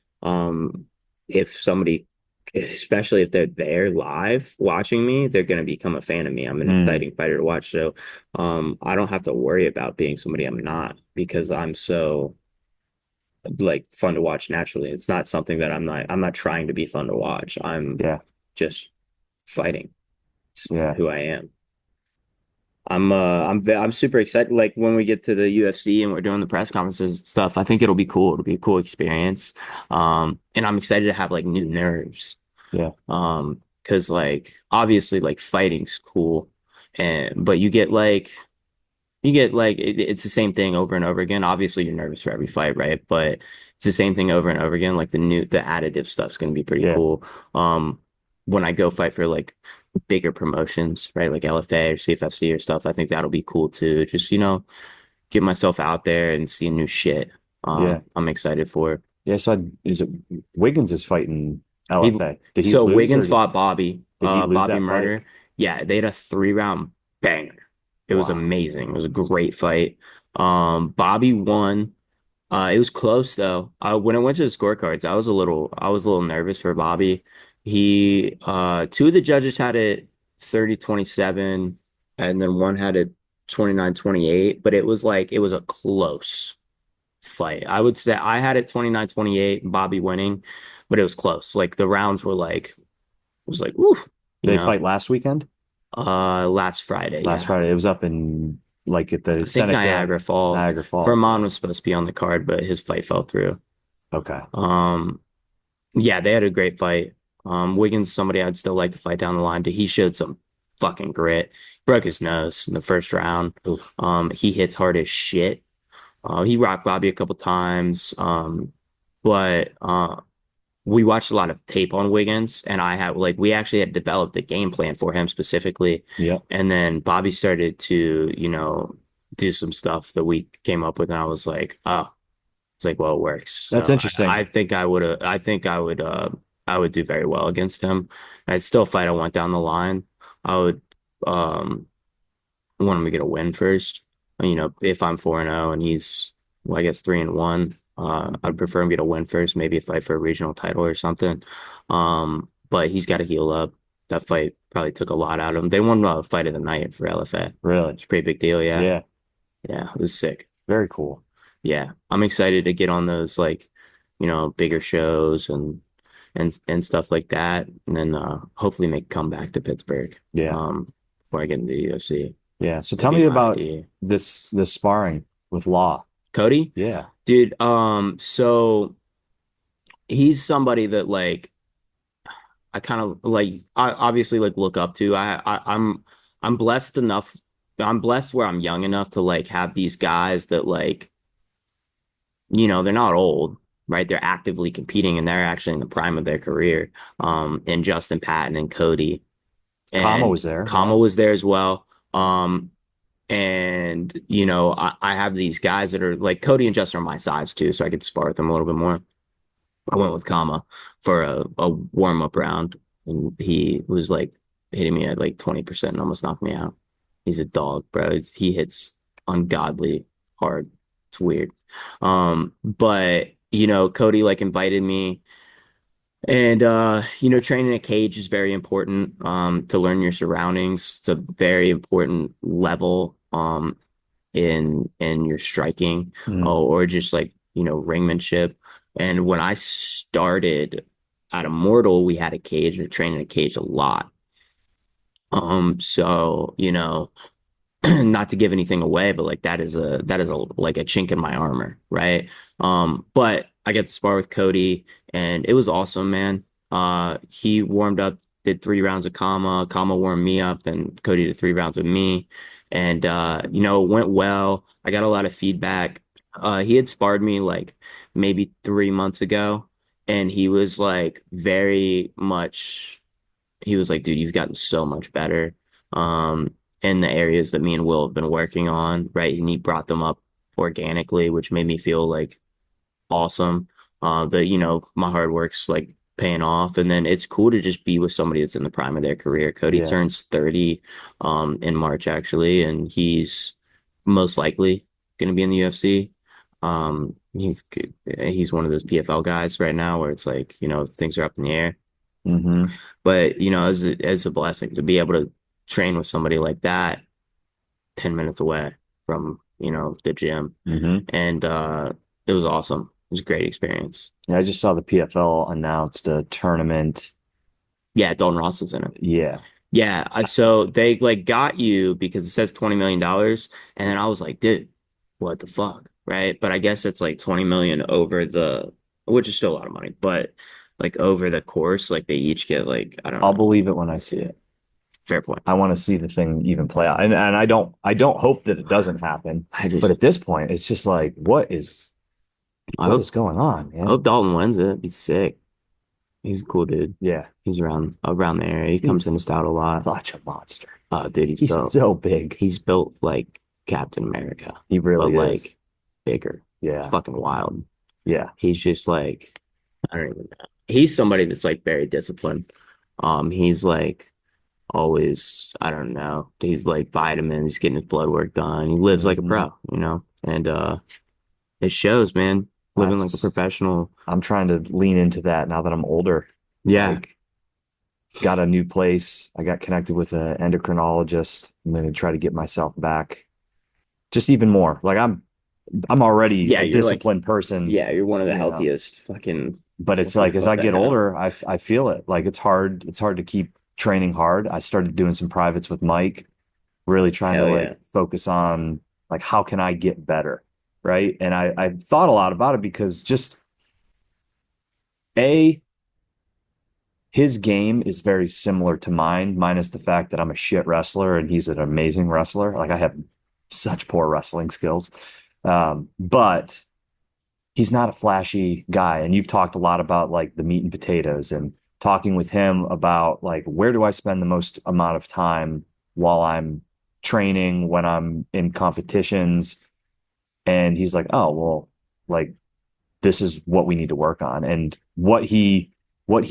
if somebody, especially if they're there live watching me, they're going to become a fan of me. I'm an Mm, exciting fighter to watch. So I don't have to worry about being somebody I'm not because I'm so like fun to watch naturally. It's not something that I'm not trying to be fun to watch. I'm yeah. just fighting. It's Yeah. who I am. I'm super excited. Like when we get to the UFC and we're doing the press conferences and stuff, I think it'll be cool. It'll be a cool experience. And I'm excited to have like new nerves. Yeah. Because like obviously like fighting's cool, but it's the same thing over and over again. Obviously you're nervous for every fight, right? But it's the same thing over and over again. Like the additive stuff's gonna be pretty Yeah. cool. When I go fight for like bigger promotions, right? Like LFA or CFFC or stuff, I think that'll be cool too. Just, get myself out there and see new shit. Yeah. I'm excited for it. Yeah. So is it Wiggins is fighting He, LFA? Did he so lose Wiggins or fought Bobby, did he lose Bobby that fight? Murder. Yeah, they had a 3-round banger. It was Wow. amazing. It was a great fight. Bobby won. It was close though. When I went to the scorecards, I was a little nervous for Bobby Two of the judges had it 30-27, and then one had it 29-28, but it was a close fight. I would say I had it 29-28, Bobby winning, but it was close. Like the rounds were it was like, woo, They fight last weekend? last Friday, Last yeah. Friday. It was up in like at the I think Seneca, Niagara Falls. Niagara Falls. Vermont was supposed to be on the card, but his fight fell through. Okay. Yeah, they had a great fight. Wiggins, somebody I'd still like to fight down the line. He showed some fucking grit. Broke his nose in the first round. Oof. He hits hard as shit. He rocked Bobby a couple times. But we watched a lot of tape on Wiggins, and we actually had developed a game plan for him specifically. Yeah. And then Bobby started to, do some stuff that we came up with, and I was like, oh, it's like, well, it works. That's So interesting. I think I would do very well against him. I'd still fight. I went down the line. I would want him to get a win first. If I'm 4-0 and he's, well, I guess 3-1, I'd prefer him get a win first, maybe a fight for a regional title or something. But he's got to heal up. That fight probably took a lot out of him. They won a fight of the night for LFA. Really? It's a pretty big deal. Yeah. Yeah. Yeah. It was sick. Very cool. Yeah. I'm excited to get on those bigger shows and stuff like that. And then hopefully make a comeback to Pittsburgh. Yeah. Before I get into the UFC. Yeah. So tell me about this sparring with Law. Cody? Yeah. Dude, so he's somebody that I kind of I obviously look up to. I'm blessed enough. I'm blessed where I'm young enough to have these guys that they're not old, right? They're actively competing and they're actually in the prime of their career. And Justin Patton and Cody. And Kama was there. Kama was there as well. And I have these guys that are Cody and Justin are my size too, so I could spar with them a little bit more. I went with Kama for a warm-up round, and he was hitting me at 20% and almost knocked me out. He's a dog, bro. He hits ungodly hard. It's weird. But Cody invited me, and training a cage is very important to learn your surroundings. It's a very important level in your striking or just ringmanship. And when I started at Immortal, we had a cage. We trained in a cage a lot. So not to give anything away, but that is a chink in my armor, right? But I get to spar with Cody, and it was awesome, man. He warmed up, did 3 rounds of Kama. Kama warmed me up, then Cody did 3 rounds with me, and it went well. I got a lot of feedback. He had sparred me maybe 3 months ago, and he was very much. He was like, dude, you've gotten so much better. In the areas that me and Will have been working on, right? And he brought them up organically, which made me feel awesome. That my hard work's paying off. And then it's cool to just be with somebody that's in the prime of their career. Cody turns 30 in March actually, and he's most likely gonna be in the UFC. He's one of those PFL guys right now where it's things are up in the air. Mm-hmm. But as a blessing to be able to train with somebody like that 10 minutes away from the gym. And it was awesome. It was a great experience. Yeah, I just saw the PFL announced a tournament. Yeah, Dalton Ross is in it. Yeah. So they got you because it says $20 million, and then I was like, dude, what the fuck, right? But I guess it's 20 million over which is still a lot of money, but over the course, they each get I don't know. I'll believe it when I see it. Fair point. I want to see the thing even play out. And I don't hope that it doesn't happen. But at this point, it's just what is going on, man? I hope Dalton wins it. It'd be sick. He's a cool dude. Yeah. He's around the area. He comes in the stout a lot. Such a monster. Oh, dude, he's built so big. He's built like Captain America. He really is. Bigger. Yeah. It's fucking wild. Yeah. He's just I don't even know. He's somebody that's very disciplined. He's always, I don't know. He's vitamins, he's getting his blood work done. He lives like a pro, and it shows, man. Living like a professional. I'm trying to lean into that now that I'm older. Yeah. got a new place. I got connected with an endocrinologist. I'm going to try to get myself back just even more. Like I'm already Yeah, a you're like, disciplined person, yeah, you're one of the you know, healthiest fucking but it's fucking like as I fuck that get head up. older, I feel it. Like it's hard to keep training hard. I started doing some privates with Mike, really trying to Hell yeah. like focus on like how can I get better, right? And I thought a lot about it because just a his game is very similar to mine, minus the fact that I'm a shit wrestler and he's an amazing wrestler. Like I have such poor wrestling skills. But he's not a flashy guy. And you've talked a lot about like the meat and potatoes and talking with him about like where do I spend the most amount of time while I'm training, when I'm in competitions. And he's like, oh, well, like this is what we need to work on. And what he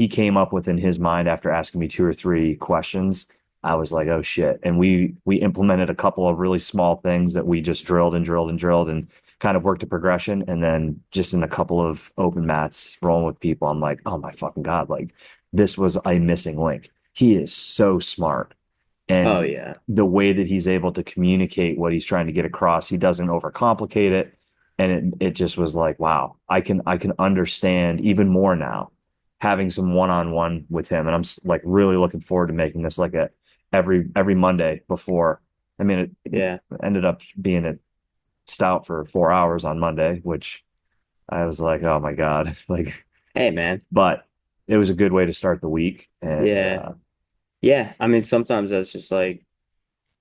came up with in his mind after asking me two or three questions, I was like, oh shit. And we implemented a couple of really small things that we just drilled and drilled and drilled and kind of worked a progression. And then just in a couple of open mats rolling with people, I'm like, oh my fucking God, like this was a missing link. He is so smart. Oh And yeah. the way that he's able to communicate what he's trying to get across, he doesn't overcomplicate it. And it just was like, wow, I can understand even more now having some one-on-one with him. And I'm like really looking forward to making this like a every Monday before. I mean, it Yeah. ended up being a stout for 4 hours on Monday, which I was like, oh my God, like, Hey man. but it was a good way to start the week. And Yeah. Yeah. I mean, sometimes that's just like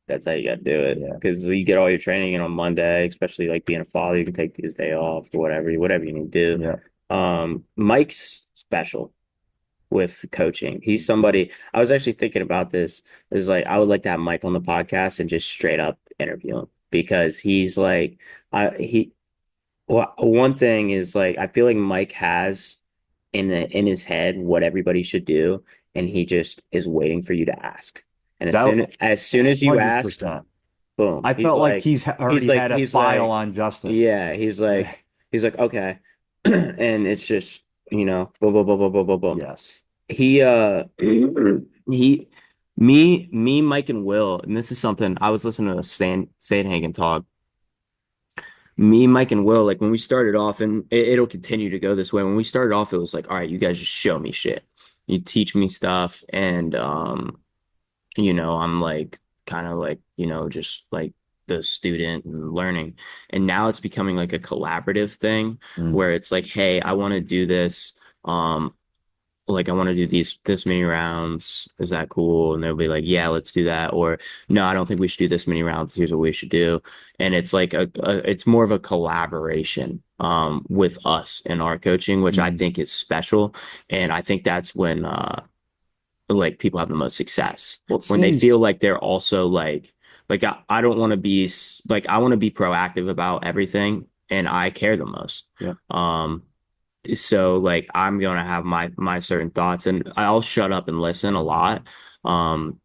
that's how you gotta do it. yeah, Because you get all your training in on Monday, especially like being a father, you can take Tuesday off or whatever you need to yeah. do. Mike's special with coaching. He's somebody I was actually thinking about this. Is like I would like to have Mike on the podcast and just straight up interview him because he's like he well, one thing is like I feel like Mike has in his head what everybody should do, and he just is waiting for you to ask. And That as soon as you ask, 100%. boom, I felt like he's already had a he's file like, on Justin. yeah, he's like, okay, and it's just boom, boom, boom, boom, boom, boom, boom. Yes. He he me Mike and Will, and this is something I was listening to Sandhagen talk. Me, Mike, and Will, like when we started off, and it'll continue to go this way. When we started off, it was like, all right, you guys just show me shit. You teach me stuff, and I'm like kind of like, just like the student and learning. And now it's becoming like a collaborative thing Mm. where it's like, hey, I want to do this. Um, like I want to do this many rounds. Is that cool? And they'll be like, yeah, let's do that. Or no, I don't think we should do this many rounds. Here's what we should do. And it's like it's more of a collaboration with us and our coaching, which I Mm. think is special. And I think that's when like people have the most success. Well, it When they feel seems, like they're also like I don't want to be like I want to be proactive about everything and I care the most. yeah. So like I'm gonna have my certain thoughts and I'll shut up and listen a lot. Um,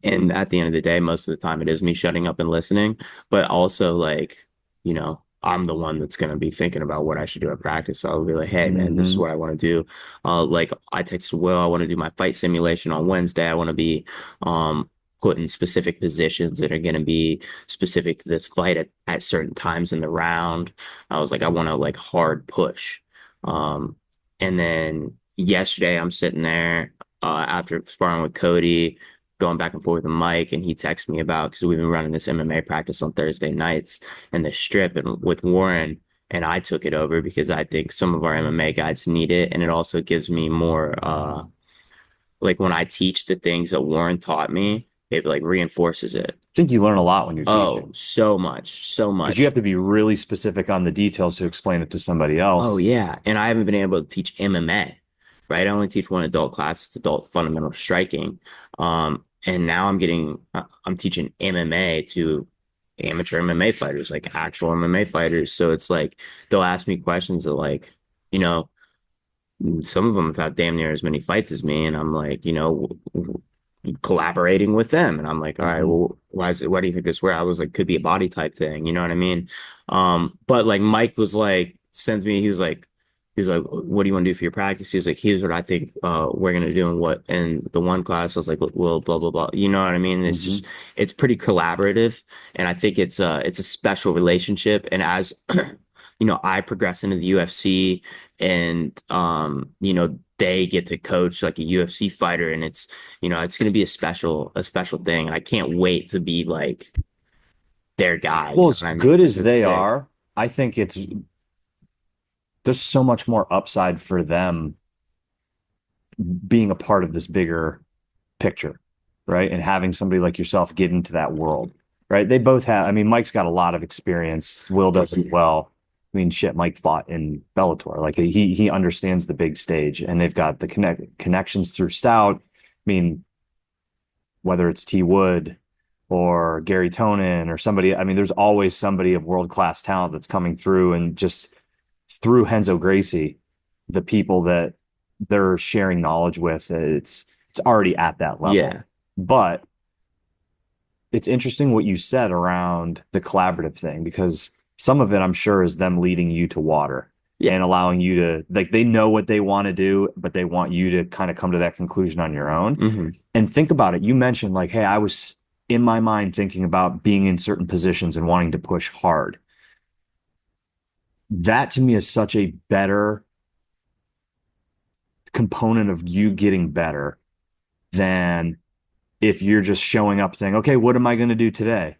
and at the end of the day, most of the time it is me shutting up and listening, but also like, I'm the one that's gonna be thinking about what I should do at practice. So I'll be like, hey man, this is Hmm. what I want to do. Like I texted Will, I want to do my fight simulation on Wednesday. I want to be put in specific positions that are gonna be specific to this fight at certain times in the round. I was like, I want to like hard push. Um, and then yesterday I'm sitting there after sparring with Cody, going back and forth with Mike, and he texted me about because we've been running this MMA practice on Thursday nights and the strip and with Warren, and I took it over because I think some of our MMA guys need it, and it also gives me more like when I teach the things that Warren taught me, it like reinforces it. I think you learn a lot when you're Oh, teaching so much, so because you much. have to be really specific on the details to explain it to somebody Oh else. yeah, and I haven't been able to teach MMA, right? I only teach one adult class, it's adult fundamental striking. And now I'm teaching MMA to amateur MMA fighters, like actual MMA fighters. So it's like they'll ask me questions that like, you know, some of them have had damn near as many fights as me, and I'm like, collaborating with them, and I'm like, all right, Hmm. well, why do you think this where I was like, could be a body type thing, you know what I mean? But like Mike was like, sends me, he was like. He's like, what do you want to do for your practice? He's like, here's what I think we're gonna do and what. And the one class I was like, well, blah blah blah. You know what I mean? It's Hmm. just it's pretty collaborative, and I think it's a special relationship. And as I progress into the UFC, and they get to coach like a UFC fighter, and it's gonna be a special thing. And I can't wait to be like their guy. You Well, know as what I mean? good Because as it's they sick. are, I think there's so much more upside for them being a part of this bigger picture, right? And having somebody like yourself get into that world, right? They both have, I mean, Mike's got a lot of experience. Will does as well. I mean, shit, Mike fought in Bellator. Like he understands the big stage, and they've got the connections through Stout. I mean, whether it's T Wood or Gary Tonin or somebody, I mean, there's always somebody of world class talent that's coming through, and just through Henzo Gracie, the people that they're sharing knowledge with, it's already at that level. Yeah, But it's interesting what you said around the collaborative thing, because some of it I'm sure is them leading you to water yeah. and allowing you to, like, they know what they want to do, but they want you to kind of come to that conclusion on your own. Hmm. And think about it. You mentioned like, hey, I was in my mind thinking about being in certain positions and wanting to push hard. That to me is such a better component of you getting better than if you're just showing up saying, okay, what am I going to do today?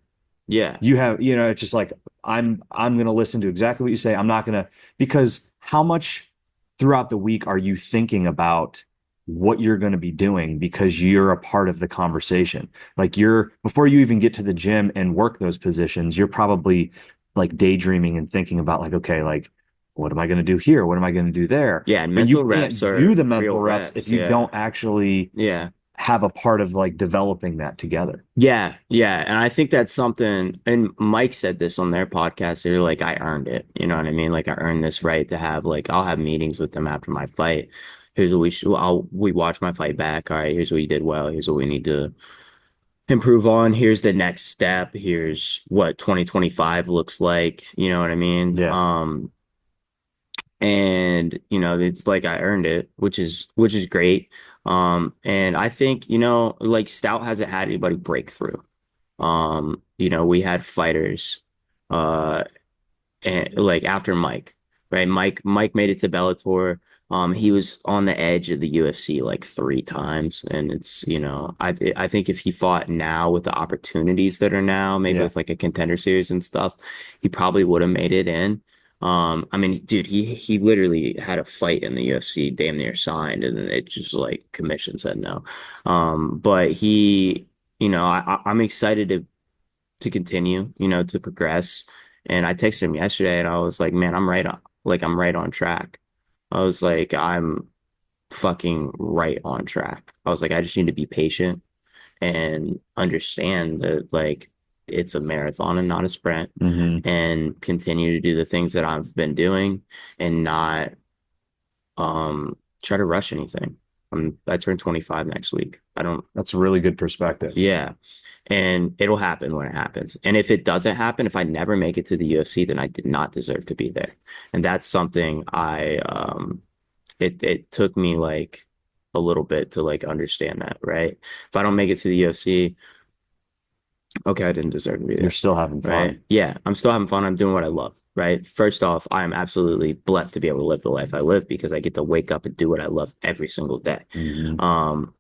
Yeah. You have, it's just like, I'm going to listen to exactly what you say. I'm not going to, because how much throughout the week are you thinking about what you're going to be doing because you're a part of the conversation? Like, before you even get to the gym and work those positions, you're probably like daydreaming and thinking about like, okay, like, what am I going to do here? What am I going to do there? Yeah, and But you mental reps can't do are the real mental reps if reps. you Yeah. don't actually Yeah. have a part of like developing that together. Yeah. Yeah. And I think that's something, and Mike said this on their podcast. They're like, I earned it. You know what I mean? Like, I earned this right to have, like, I'll have meetings with them after my fight. Here's what we watch my fight back. All right, here's what you did well. Here's what we need to improve on. Here's the next step. Here's what 2025 looks like. You know what I mean? Yeah. And it's like I earned it, which is great. And I think like Stout hasn't had anybody break through. We had fighters uh and like after Mike, right? Mike made it to Bellator. He was on the edge of the UFC like 3 times, and I think if he fought now with the opportunities that are now, maybe Yeah. with like a contender series and stuff, he probably would have made it in. I mean, dude, he literally had a fight in the UFC, damn near signed, and then it just like commission said no. But I'm excited to continue, to progress. And I texted him yesterday and I was like, man, I'm right on track. I was like, I'm fucking right on track. I was like, I just need to be patient and understand that like it's a marathon and not a sprint, Mm-hmm. and continue to do the things that I've been doing and not um try to rush anything. I turn 25 next week. I don't That's a really good perspective. Yeah. And it'll happen when it happens. And if it doesn't happen, if I never make it to the UFC, then I did not deserve to be there. And that's something it took me like a little bit to like understand that, right? If I don't make it to the UFC, okay, I didn't deserve to be You're there. still having Right. fun. Yeah. I'm still having fun. I'm doing what I love. Right. First off, I am absolutely blessed to be able to live the life I live because I get to wake up and do what I love every single day. Mm-hmm. Um,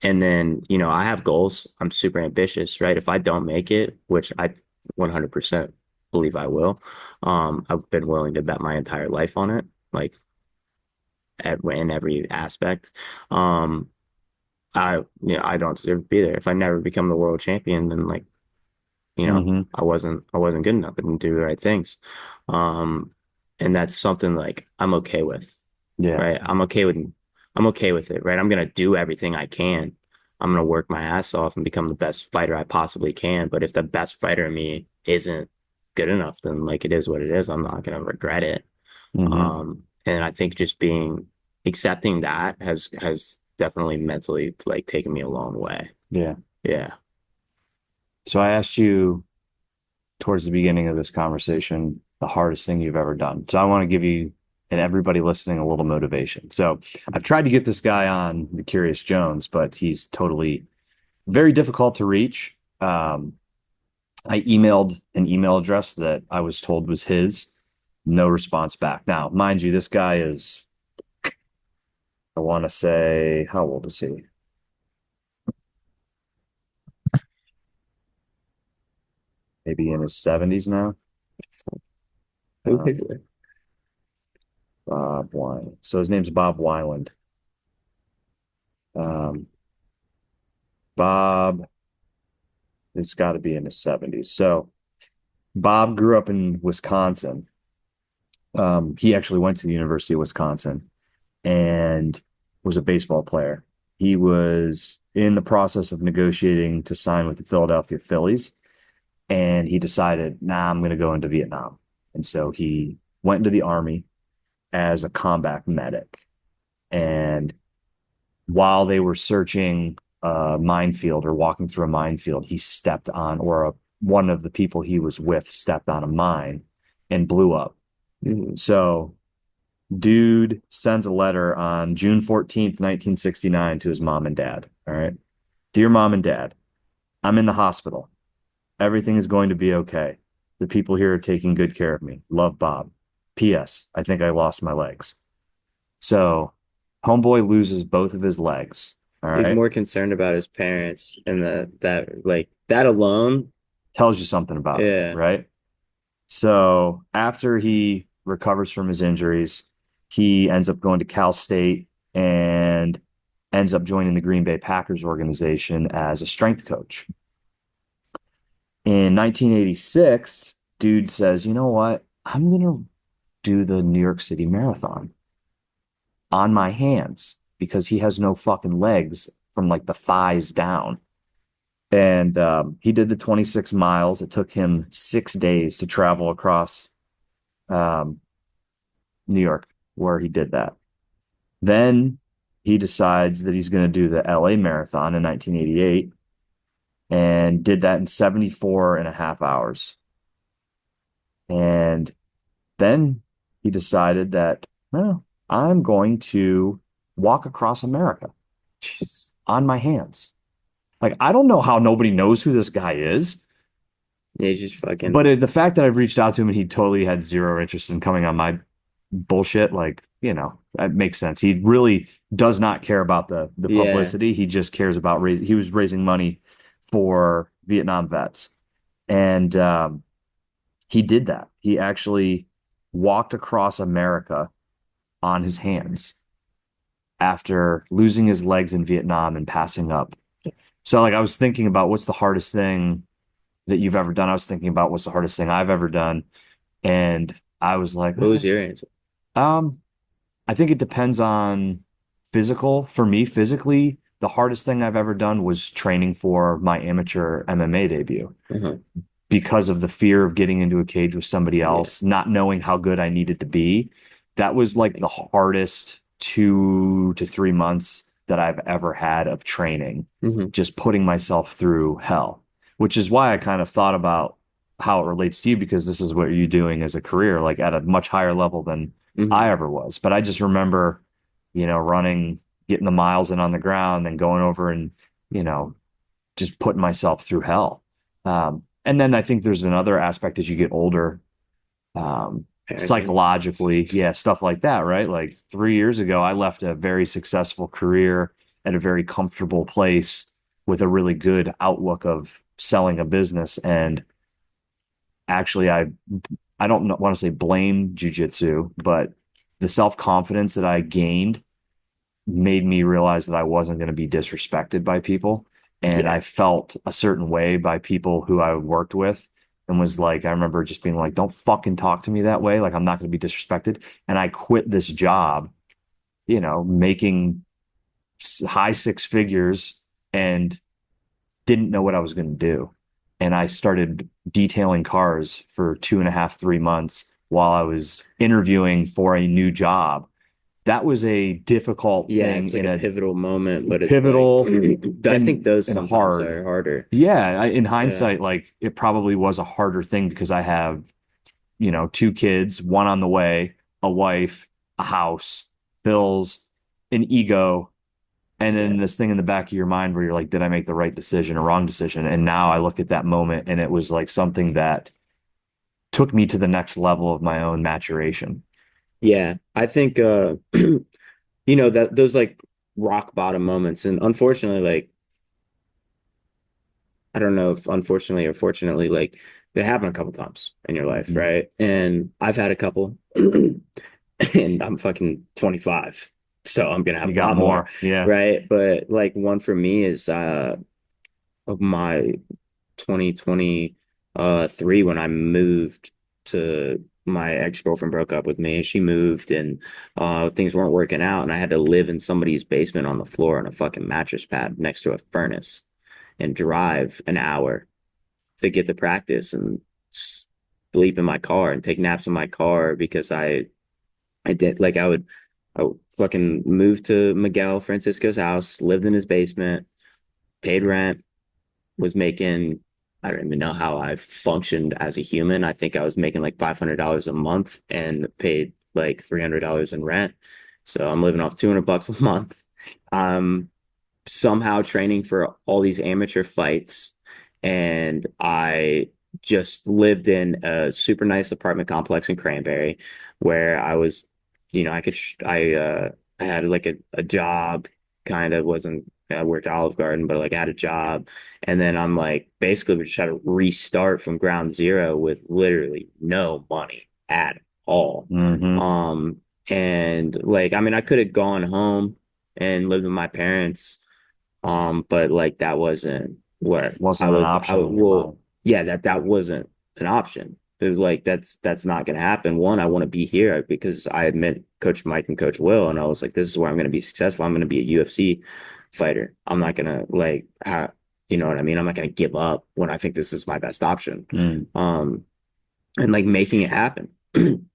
and then, I have goals. I'm super ambitious, right? If I don't make it, which I 100% believe I will, I've been willing to bet my entire life on it, like in every aspect. Um, I don't deserve to be there. If I never become the world champion, then like, Mm-hmm. I wasn't good enough. I didn't do the right things. Um, and that's something like I'm okay with, Yeah. right? I'm okay with it, right? I'm gonna do everything I can. I'm gonna work my ass off and become the best fighter I possibly can. But if the best fighter in me isn't good enough, then like it is what it is. I'm not gonna regret it. Mm-hmm. And I think just accepting that has definitely mentally like taken me a long way. Yeah. Yeah. So I asked you towards the beginning of this conversation the hardest thing you've ever done. So I want to give you and everybody listening a little motivation. So I've tried to get this guy on the Curious Jones, but he's totally very difficult to reach. I emailed an email address that I was told was his. No response back. Now, mind you, this guy is, I want to say, how old is he? Maybe in his 70s now. Who is it? Bob Wyland. So his name's Bob Wyland. Bob, it's got to be in his 70s. So Bob grew up in Wisconsin. He actually went to the University of Wisconsin and was a baseball player. He was in the process of negotiating to sign with the Philadelphia Phillies, and he decided, nah, I'm going to go into Vietnam. And so he went into the Army as a combat medic. And while they were searching a minefield or walking through a minefield, he stepped on, or one of the people he was with stepped on a mine and blew up. Mm-hmm. So dude sends a letter on June 14th, 1969 to his mom and dad. All right. Dear mom and dad, I'm in the hospital. Everything is going to be okay. The people here are taking good care of me. Love, Bob. P.S. I think I lost my legs. So homeboy loses both of his legs. All right. He's more concerned about his parents and that alone Tells you something about it, right? So after he recovers from his injuries, he ends up going to Cal State and ends up joining the Green Bay Packers organization as a strength coach. In 1986, dude says, you know what? I'm going to do the New York City Marathon on my hands because he has no fucking legs from like the thighs down. And he did the 26 miles. It took him 6 days to travel across New York, where he did that. Then he decides that he's going to do the LA Marathon in 1988 and did that in 74 and a half hours. And then he decided that, well, I'm going to walk across America on my hands. Like, I don't know how nobody knows who this guy is. Yeah, just fucking. But the fact that I've reached out to him and he totally had zero interest in coming on my bullshit, like, you know, that makes sense. He really does not care about the publicity. He just cares about he was raising money for Vietnam vets. And he did that. He actually walked across America on his hands after losing his legs in Vietnam and passing up. So, like, I was thinking about what's the hardest thing that you've ever done. I was thinking about what's the hardest thing I've ever done. And I was like, what was your answer? I think it depends on physical. For me, physically, the hardest thing I've ever done was training for my amateur MMA debut because of the fear of getting into a cage with somebody else, not knowing how good I needed to be. That was like the hardest 2 to 3 months that I've ever had of training, just putting myself through hell, which is why I kind of thought about how it relates to you, because this is what you're doing as a career, like at a much higher level than I ever was. But I just remember, you know, running, getting the miles in on the ground, then going over and, you know, just putting myself through hell. And then I think there's another aspect as you get older, psychologically, stuff like that, right? Like 3 years ago, I left a very successful career at a very comfortable place with a really good outlook of selling a business. And actually, I don't want to say blame jujitsu, but the self-confidence that I gained made me realize that I wasn't going to be disrespected by people. And I felt a certain way by people who I worked with, and was like, I remember just being like, don't fucking talk to me that way. Like, I'm not going to be disrespected. And I quit this job, you know, making high 6 figures and didn't know what I was going to do. And I started detailing cars for 2.5, 3 months while I was interviewing for a new job. That was a difficult thing. It's like a pivotal moment, but pivotal. It's like, I think those sometimes are harder. Yeah, in hindsight, like, it probably was a harder thing because I have, you know, 2 kids, one on the way, a wife, a house, bills, an ego, and then this thing in the back of your mind where you're like, did I make the right decision or wrong decision? And now I look at that moment and it was like something that took me to the next level of my own maturation. Yeah, I think that those like rock bottom moments, and unfortunately, like I don't know if unfortunately or fortunately, like they happen a couple times in your life, Mhm. right? And I've had a couple, and I'm fucking 25, so I'm gonna have You a got lot more, more. Yeah. right? But like one for me is of my 2020 three when I moved to my ex-girlfriend broke up with me. She moved and things weren't working out, and I had to live in somebody's basement on the floor on a fucking mattress pad next to a furnace and drive an hour to get to practice and sleep in my car and take naps in my car because I did like I would fucking move to Miguel Francisco's house, lived in his basement, paid rent, was making, I don't even know how I functioned as a human. I think I was making like $500 a month and paid like $300 in rent. So I'm living off $200 a month. Um, Somehow training for all these amateur fights, and I just lived in a super nice apartment complex in Cranberry where I was, I could I had like a job, kind of wasn't I worked at Olive Garden, but like I had a job, and then I'm like basically we just had to restart from ground zero with literally no money at all. Hmm. Um, and like I mean I could have gone home and lived with my parents, but like that wasn't what Wasn't an I option would, in your well, mind. yeah, that wasn't an option. It was like that's not going to happen. One, I want to be here because I had met Coach Mike and Coach Will, and I was like, this is where I'm going to be successful. I'm going to be a UFC fighter. I'm not going to you know what I mean? I'm not going to give up when I think this is my best option. Mm. Um, and like making it happen.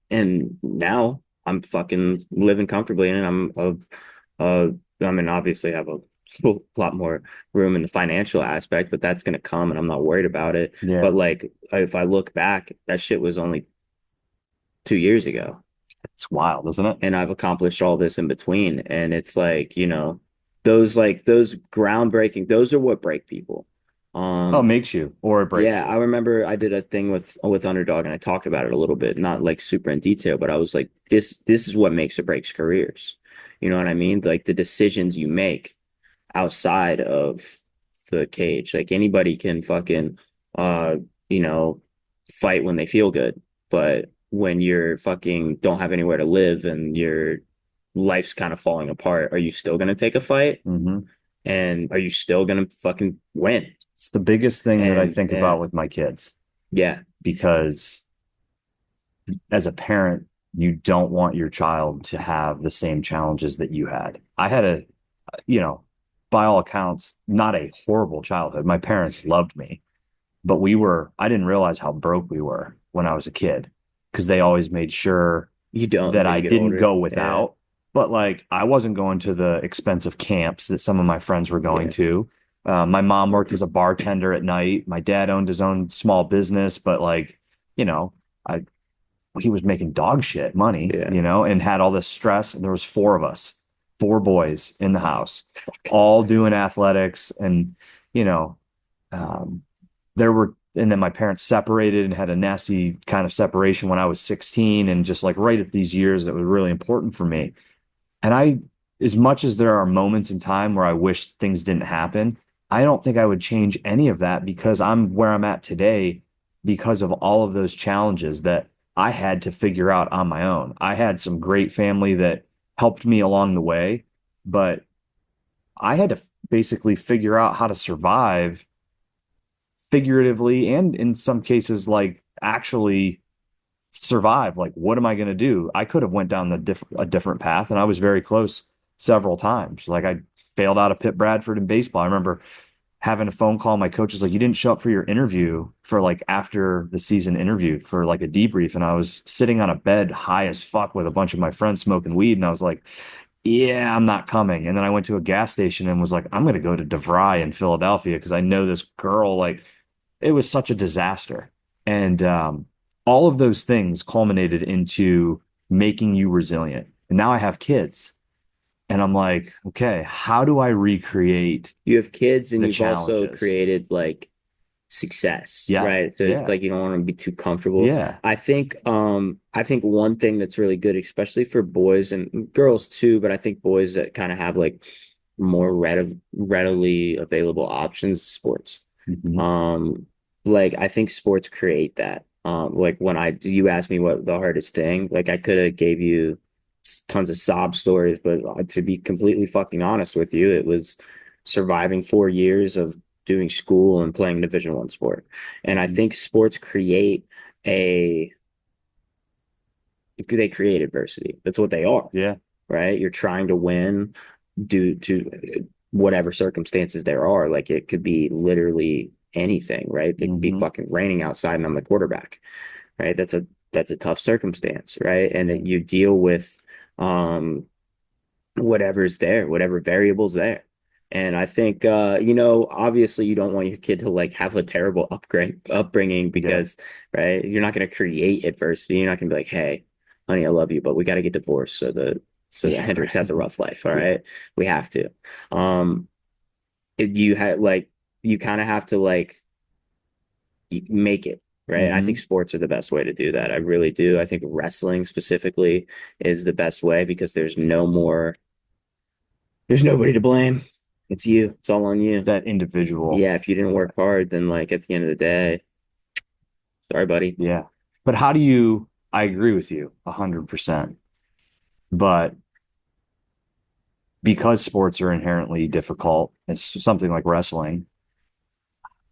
And now I'm fucking living comfortably in it. Uh, I mean, obviously have a lot more room in the financial aspect, but that's going to come and I'm not worried about it. Yeah. But like, if I look back, that shit was only 2 years ago, It's wild, isn't it? and I've accomplished all this in between. And it's like, those groundbreaking, those are what break people. Oh, it Um, makes you or it breaks Yeah, I you. remember I did a thing with Underdog and I talked about it a little bit, not like super in detail, but I was like, this is what makes or breaks careers. You know what I mean? Like the decisions you make outside of the cage. Like anybody can fucking uh, you know, fight when they feel good, but when you're fucking don't have anywhere to live and your life's kind of falling apart, are you still gonna take a fight? Hmm. And are you still gonna fucking win? It's the biggest thing that I And think yeah, about with my kids yeah. because as a parent, you don't want your child to have the same challenges that you had. I had you know, by all accounts, not a horrible childhood. My parents loved me, but I didn't realize how broke we were when I was a kid because they always made sure You don't that until I you get didn't older. go Yeah. without. But like, I wasn't going to the expensive camps that some of my friends were going Yeah. to. My mom worked as a bartender at night. My dad owned his own small business, but like, you know, I he was making dog shit money, Yeah. and had all this stress. And there was four of us, four boys in the house, all doing athletics. And, you know, um, and then my parents separated and had a nasty kind of separation when I was 16. And just like right at these years that was really important for me. And as much as there are moments in time where I wish things didn't happen, I don't think I would change any of that because I'm where I'm at today because of all of those challenges that I had to figure out on my own. I had some great family that helped me along the way, but I had to basically figure out how to survive figuratively and in some cases like actually survive. Like, what am I going to do? I could have went down a different path, and I was very close several times. Like I failed out of Pitt Bradford in baseball. I remember having a phone call. My coach was like, "You didn't show up for your interview for like after the season interview for like a debrief," and I was sitting on a bed high as fuck with a bunch of my friends smoking weed, and I was like, "Yeah, I'm not coming." And then I went to a gas station and was like, "I'm going to go to DeVry in Philadelphia because I know this girl." Like, it was such a disaster. And all of those things culminated into making you resilient And now I have kids. And I'm like, okay, how do I recreate You have kids and the you've also challenges? created like success, Yeah. right? So it's Yeah. like you don't want to be too comfortable. Yeah. I think one thing that's really good, especially for boys and girls too, but I think boys that kind of have like more readily available options, sports. Mhm. Um, like I think sports create that. Like when you asked me what the hardest thing, like I could have gave you tons of sob stories, but to be completely fucking honest with you, it was surviving 4 years of doing school and playing Division I sport. And I think sports a create adversity. That's what they are, Yeah. right? You're trying to win due to whatever circumstances there are. Like it could be literally anything, right? It could be Hmm. fucking raining outside and I'm the quarterback, right? That's a tough circumstance, right? And then you deal with um whatever's there, whatever variables there. And I think obviously you don't want your kid to like have a terrible upbringing Yeah. because, right, you're not going to create adversity. You're not going to be like, hey, honey, I love you, but we got to get divorced so that Yeah. Hendrix has a rough life. All Yeah. right. We have to. Um, you had like you kind of have to like make it. Right. I think Hmm. sports are the best way to do that. I really do. I think wrestling specifically is the best way because there's nobody to blame. It's you. It's all on you. That individual. Yeah, if you didn't Yeah. work hard, then like at the end of the day, sorry, buddy. Yeah. But I agree with you 100%. But because sports are inherently difficult, it's something like wrestling.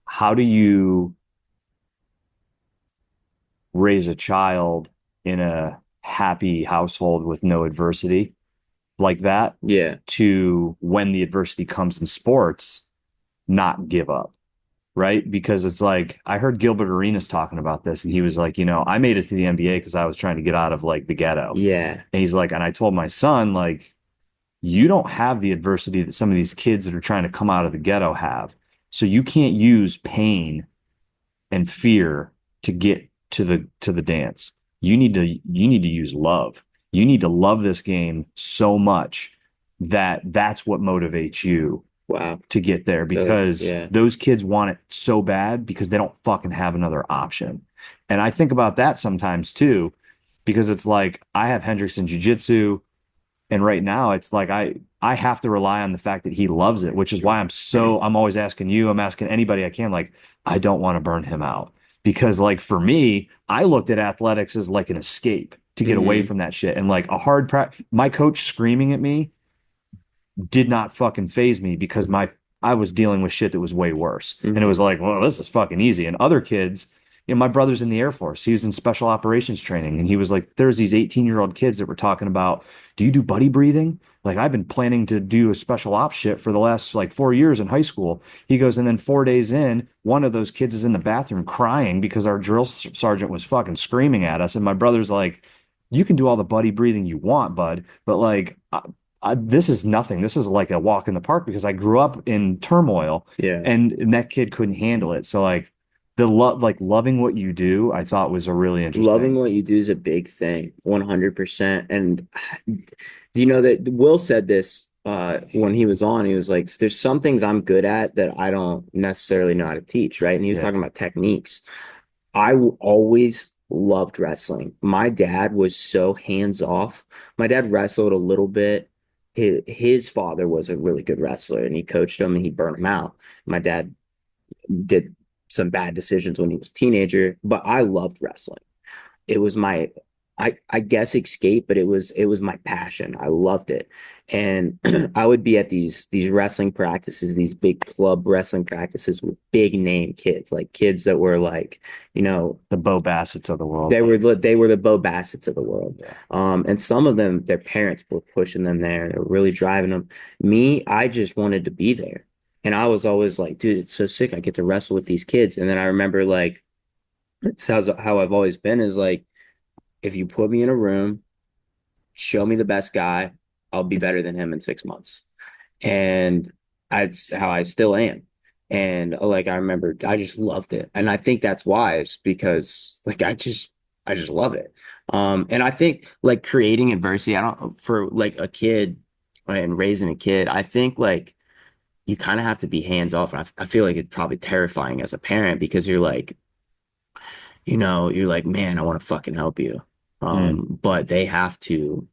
How do you raise a child in a happy household with no adversity like that Yeah. to when the adversity comes in sports, not give up? Right. Because it's like I heard Gilbert Arenas talking about this, and he was like, I made it to the NBA because I was trying to get out of like the ghetto. Yeah. And he's like, and I told my son, like, you don't have the adversity that some of these kids that are trying to come out of the ghetto have. So you can't use pain and fear to get to the dance. You need to use love. You need to love this game so much that that's what motivates you Wow. to get there, So because yeah. those kids want it so bad because they don't fucking have another option. And I think about that sometimes too, because it's like I have Hendricks in jiu-jitsu, and right now it's like I have to rely on the fact that he loves it, which is why I'm always asking you, I'm asking anybody I can, like, I don't want to burn him out. Because like for me, I looked at athletics as like an escape to get away Hmm. from that shit. And like my coach screaming at me did not fucking phase me because I was dealing with shit that was way worse. And it Hmm. was like, well, this is fucking easy. And other kids, my brother's in the Air Force. He was in special operations training. And he was like, there's these 18-year-old kids that were talking about, do you do buddy breathing? Like, I've been planning to do a special ops shit for the last like 4 years in high school. He goes, and then 4 days in, one of those kids is in the bathroom crying because our drill sergeant was fucking screaming at us. And my brother's like, you can do all the buddy breathing you want, bud, but like, this is nothing. This is like a walk in the park because I grew up in turmoil, Yeah. and that kid couldn't handle it. So like the love, like loving what you do, I thought was a really Loving interesting. what you do is a big thing, 100%. And do you know that Will said this when he was on? He was like, there's some things I'm good at that I don't necessarily know how to teach, right? And he was Yeah. talking about techniques. Always loved wrestling. My dad was so hands off. My dad wrestled a little bit. His father was a really good wrestler and he coached him and he burned him out. My dad did some bad decisions when he was a teenager, but I loved wrestling. It was my I guess escape, but it was my passion. I loved it. And I would be at these wrestling practices, these big club wrestling practices with big name kids, like kids that were like, The Bo Bassett's of the world. they were the Bo Bassett's of the world. Yeah. And some of them, their parents were pushing them there. They were really driving them. Me, I just wanted to be there. And I was always like, dude, it's so sick. I get to wrestle with these kids. And then I remember like, it's how I've always been is like, if you put me in a room, show me the best guy, I'll be better than him in 6 months. And that's how I still am. And like I remember, I just loved it. And I think that's wise because like I I just love it. And I think like creating adversity, I don't for like a kid and raising a kid, I think like you kind of have to be hands off. And I feel like it's probably terrifying as a parent because you're like, you're like, man, I want to fucking help you. Mm. But they have to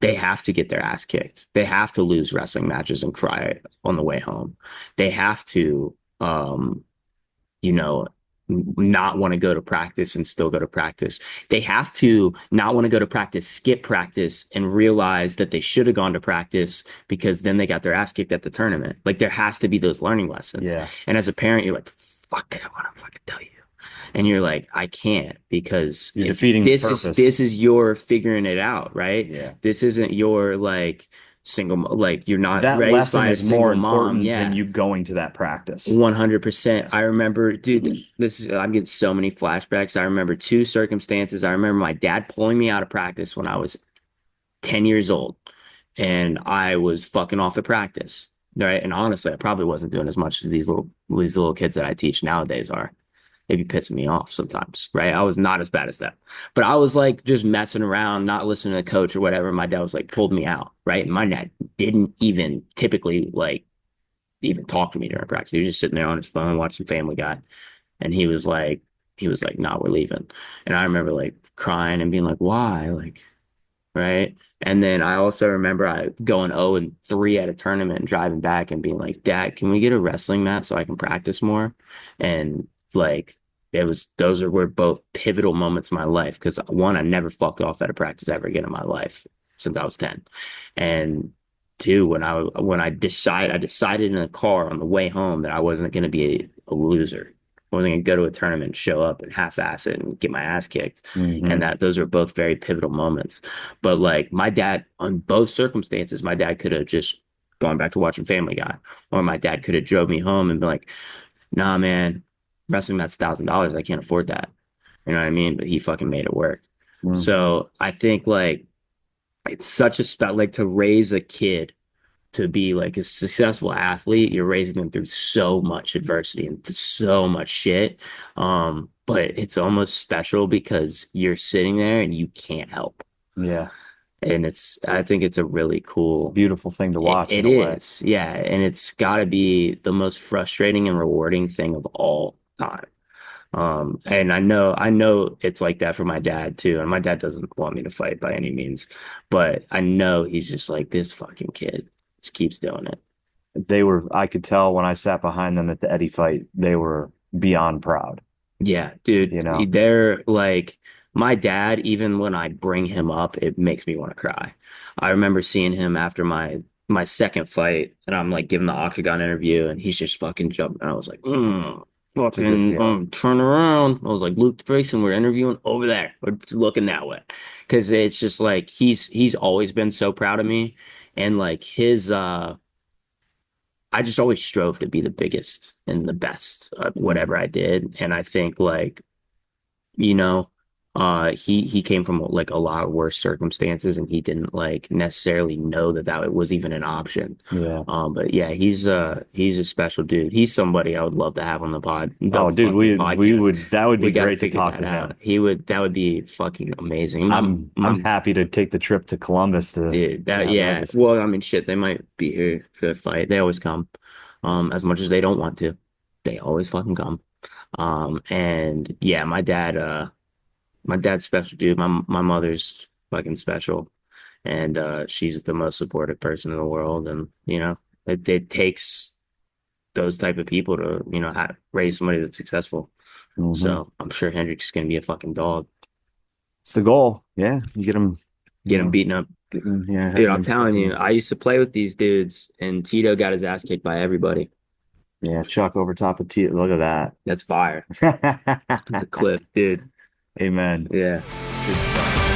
get their ass kicked. They have to lose wrestling matches and cry on the way home. They have to, you know, not want to go to practice and still go to practice. They have to not want to go to practice, skip practice, and realize that they should have gone to practice because then they got their ass kicked at the tournament. Like there has to be those learning lessons. Yeah. And as a parent, you're like, fuck, I want to fucking tell you. And you're like, I can't because You're defeating the this purpose. is your figuring it out, right? Yeah. This isn't your like single, like you're not That raised lesson by a is more single mom. important Yeah. than you going to that practice. 100%. I remember, dude, I'm getting so many flashbacks. I remember two circumstances. I remember my dad pulling me out of practice when I was 10 years old and I was fucking off at practice. Right. And honestly, I probably wasn't doing as much as these little kids that I teach nowadays are. They'd be pissing me off sometimes, right? I was not as bad as them, but I was like just messing around, not listening to the coach or whatever. My dad was like pulled me out, right? And my dad didn't even typically like even talk to me during practice. He was just sitting there on his phone watching Family Guy, and nah, we're leaving. And I remember like crying and being like, why, like, right? And then I also remember I going 0-3 at a tournament and driving back and being like, Dad, can we get a wrestling mat so I can practice more? And like were both pivotal moments in my life because one, I never fucked off at a practice ever again in my life since I was 10. And two, when I decided in the car on the way home that I wasn't going to be a loser. I wasn't going to go to a tournament and show up and half-ass it and get my ass kicked. Mhm. And that those are both very pivotal moments. But like my dad, on both circumstances, my dad could have just gone back to watching Family Guy, or my dad could have drove me home and been like, nah, man, wrestling that's $1,000. I can't afford that. You know what I mean? But he fucking made it work. Mhm. So I think like it's such a spot like to raise a kid to be like a successful athlete. You're raising them through so much adversity and so much shit. But it's almost special because you're sitting there and you can't help. Yeah. And I think it's a really cool, Beautiful thing to watch. It in a way. is, yeah. And it's got to be the most frustrating and rewarding thing of all time. And I know it's like that for my dad too. And my dad doesn't want me to fight by any means, but I know he's just like this fucking kid just keeps doing it. I could tell when I sat behind them at the Eddie fight, they were beyond proud. Yeah, dude, You know? they're like my dad, even when I bring him up, it makes me want to cry. I remember seeing him after my second fight, and I'm like giving the Octagon interview, and he's just fucking jumping. And I was like, It's a good fucking feeling. turn around. I was like, Luke Grayson, we're interviewing over there. We're looking that way. Because it's just like he's always been so proud of me. And like I just always strove to be the biggest and the best at whatever I did. And I think like, you know, he came from like a lot worse circumstances and he didn't like necessarily know that it was even an option. Yeah. But yeah, he's a special dude. He's somebody I would love to have on the pod. Oh, dude, we would, that would be We gotta great to figure talk that to him. out. That would be fucking amazing. I'm happy to take the trip to Columbus to Dude, yeah, well, I mean, shit, they might be here for the fight. They always come. As much as they don't want to, they always fucking come. And yeah, my dad's special, dude. My mother's fucking special, and she's the most supportive person in the world. And it takes those type of people to raise somebody that's successful. Mhm. So I'm sure Hendrick's gonna be a fucking dog. It's the goal. Yeah, you get him Beaten up. Yeah, Dude, I'm telling you, I used to play with these dudes, and Tito got his ass kicked by everybody. Yeah, Chuck over top of T. Look at That's fire. that. The clip, dude. Amen. Yeah. Good stuff.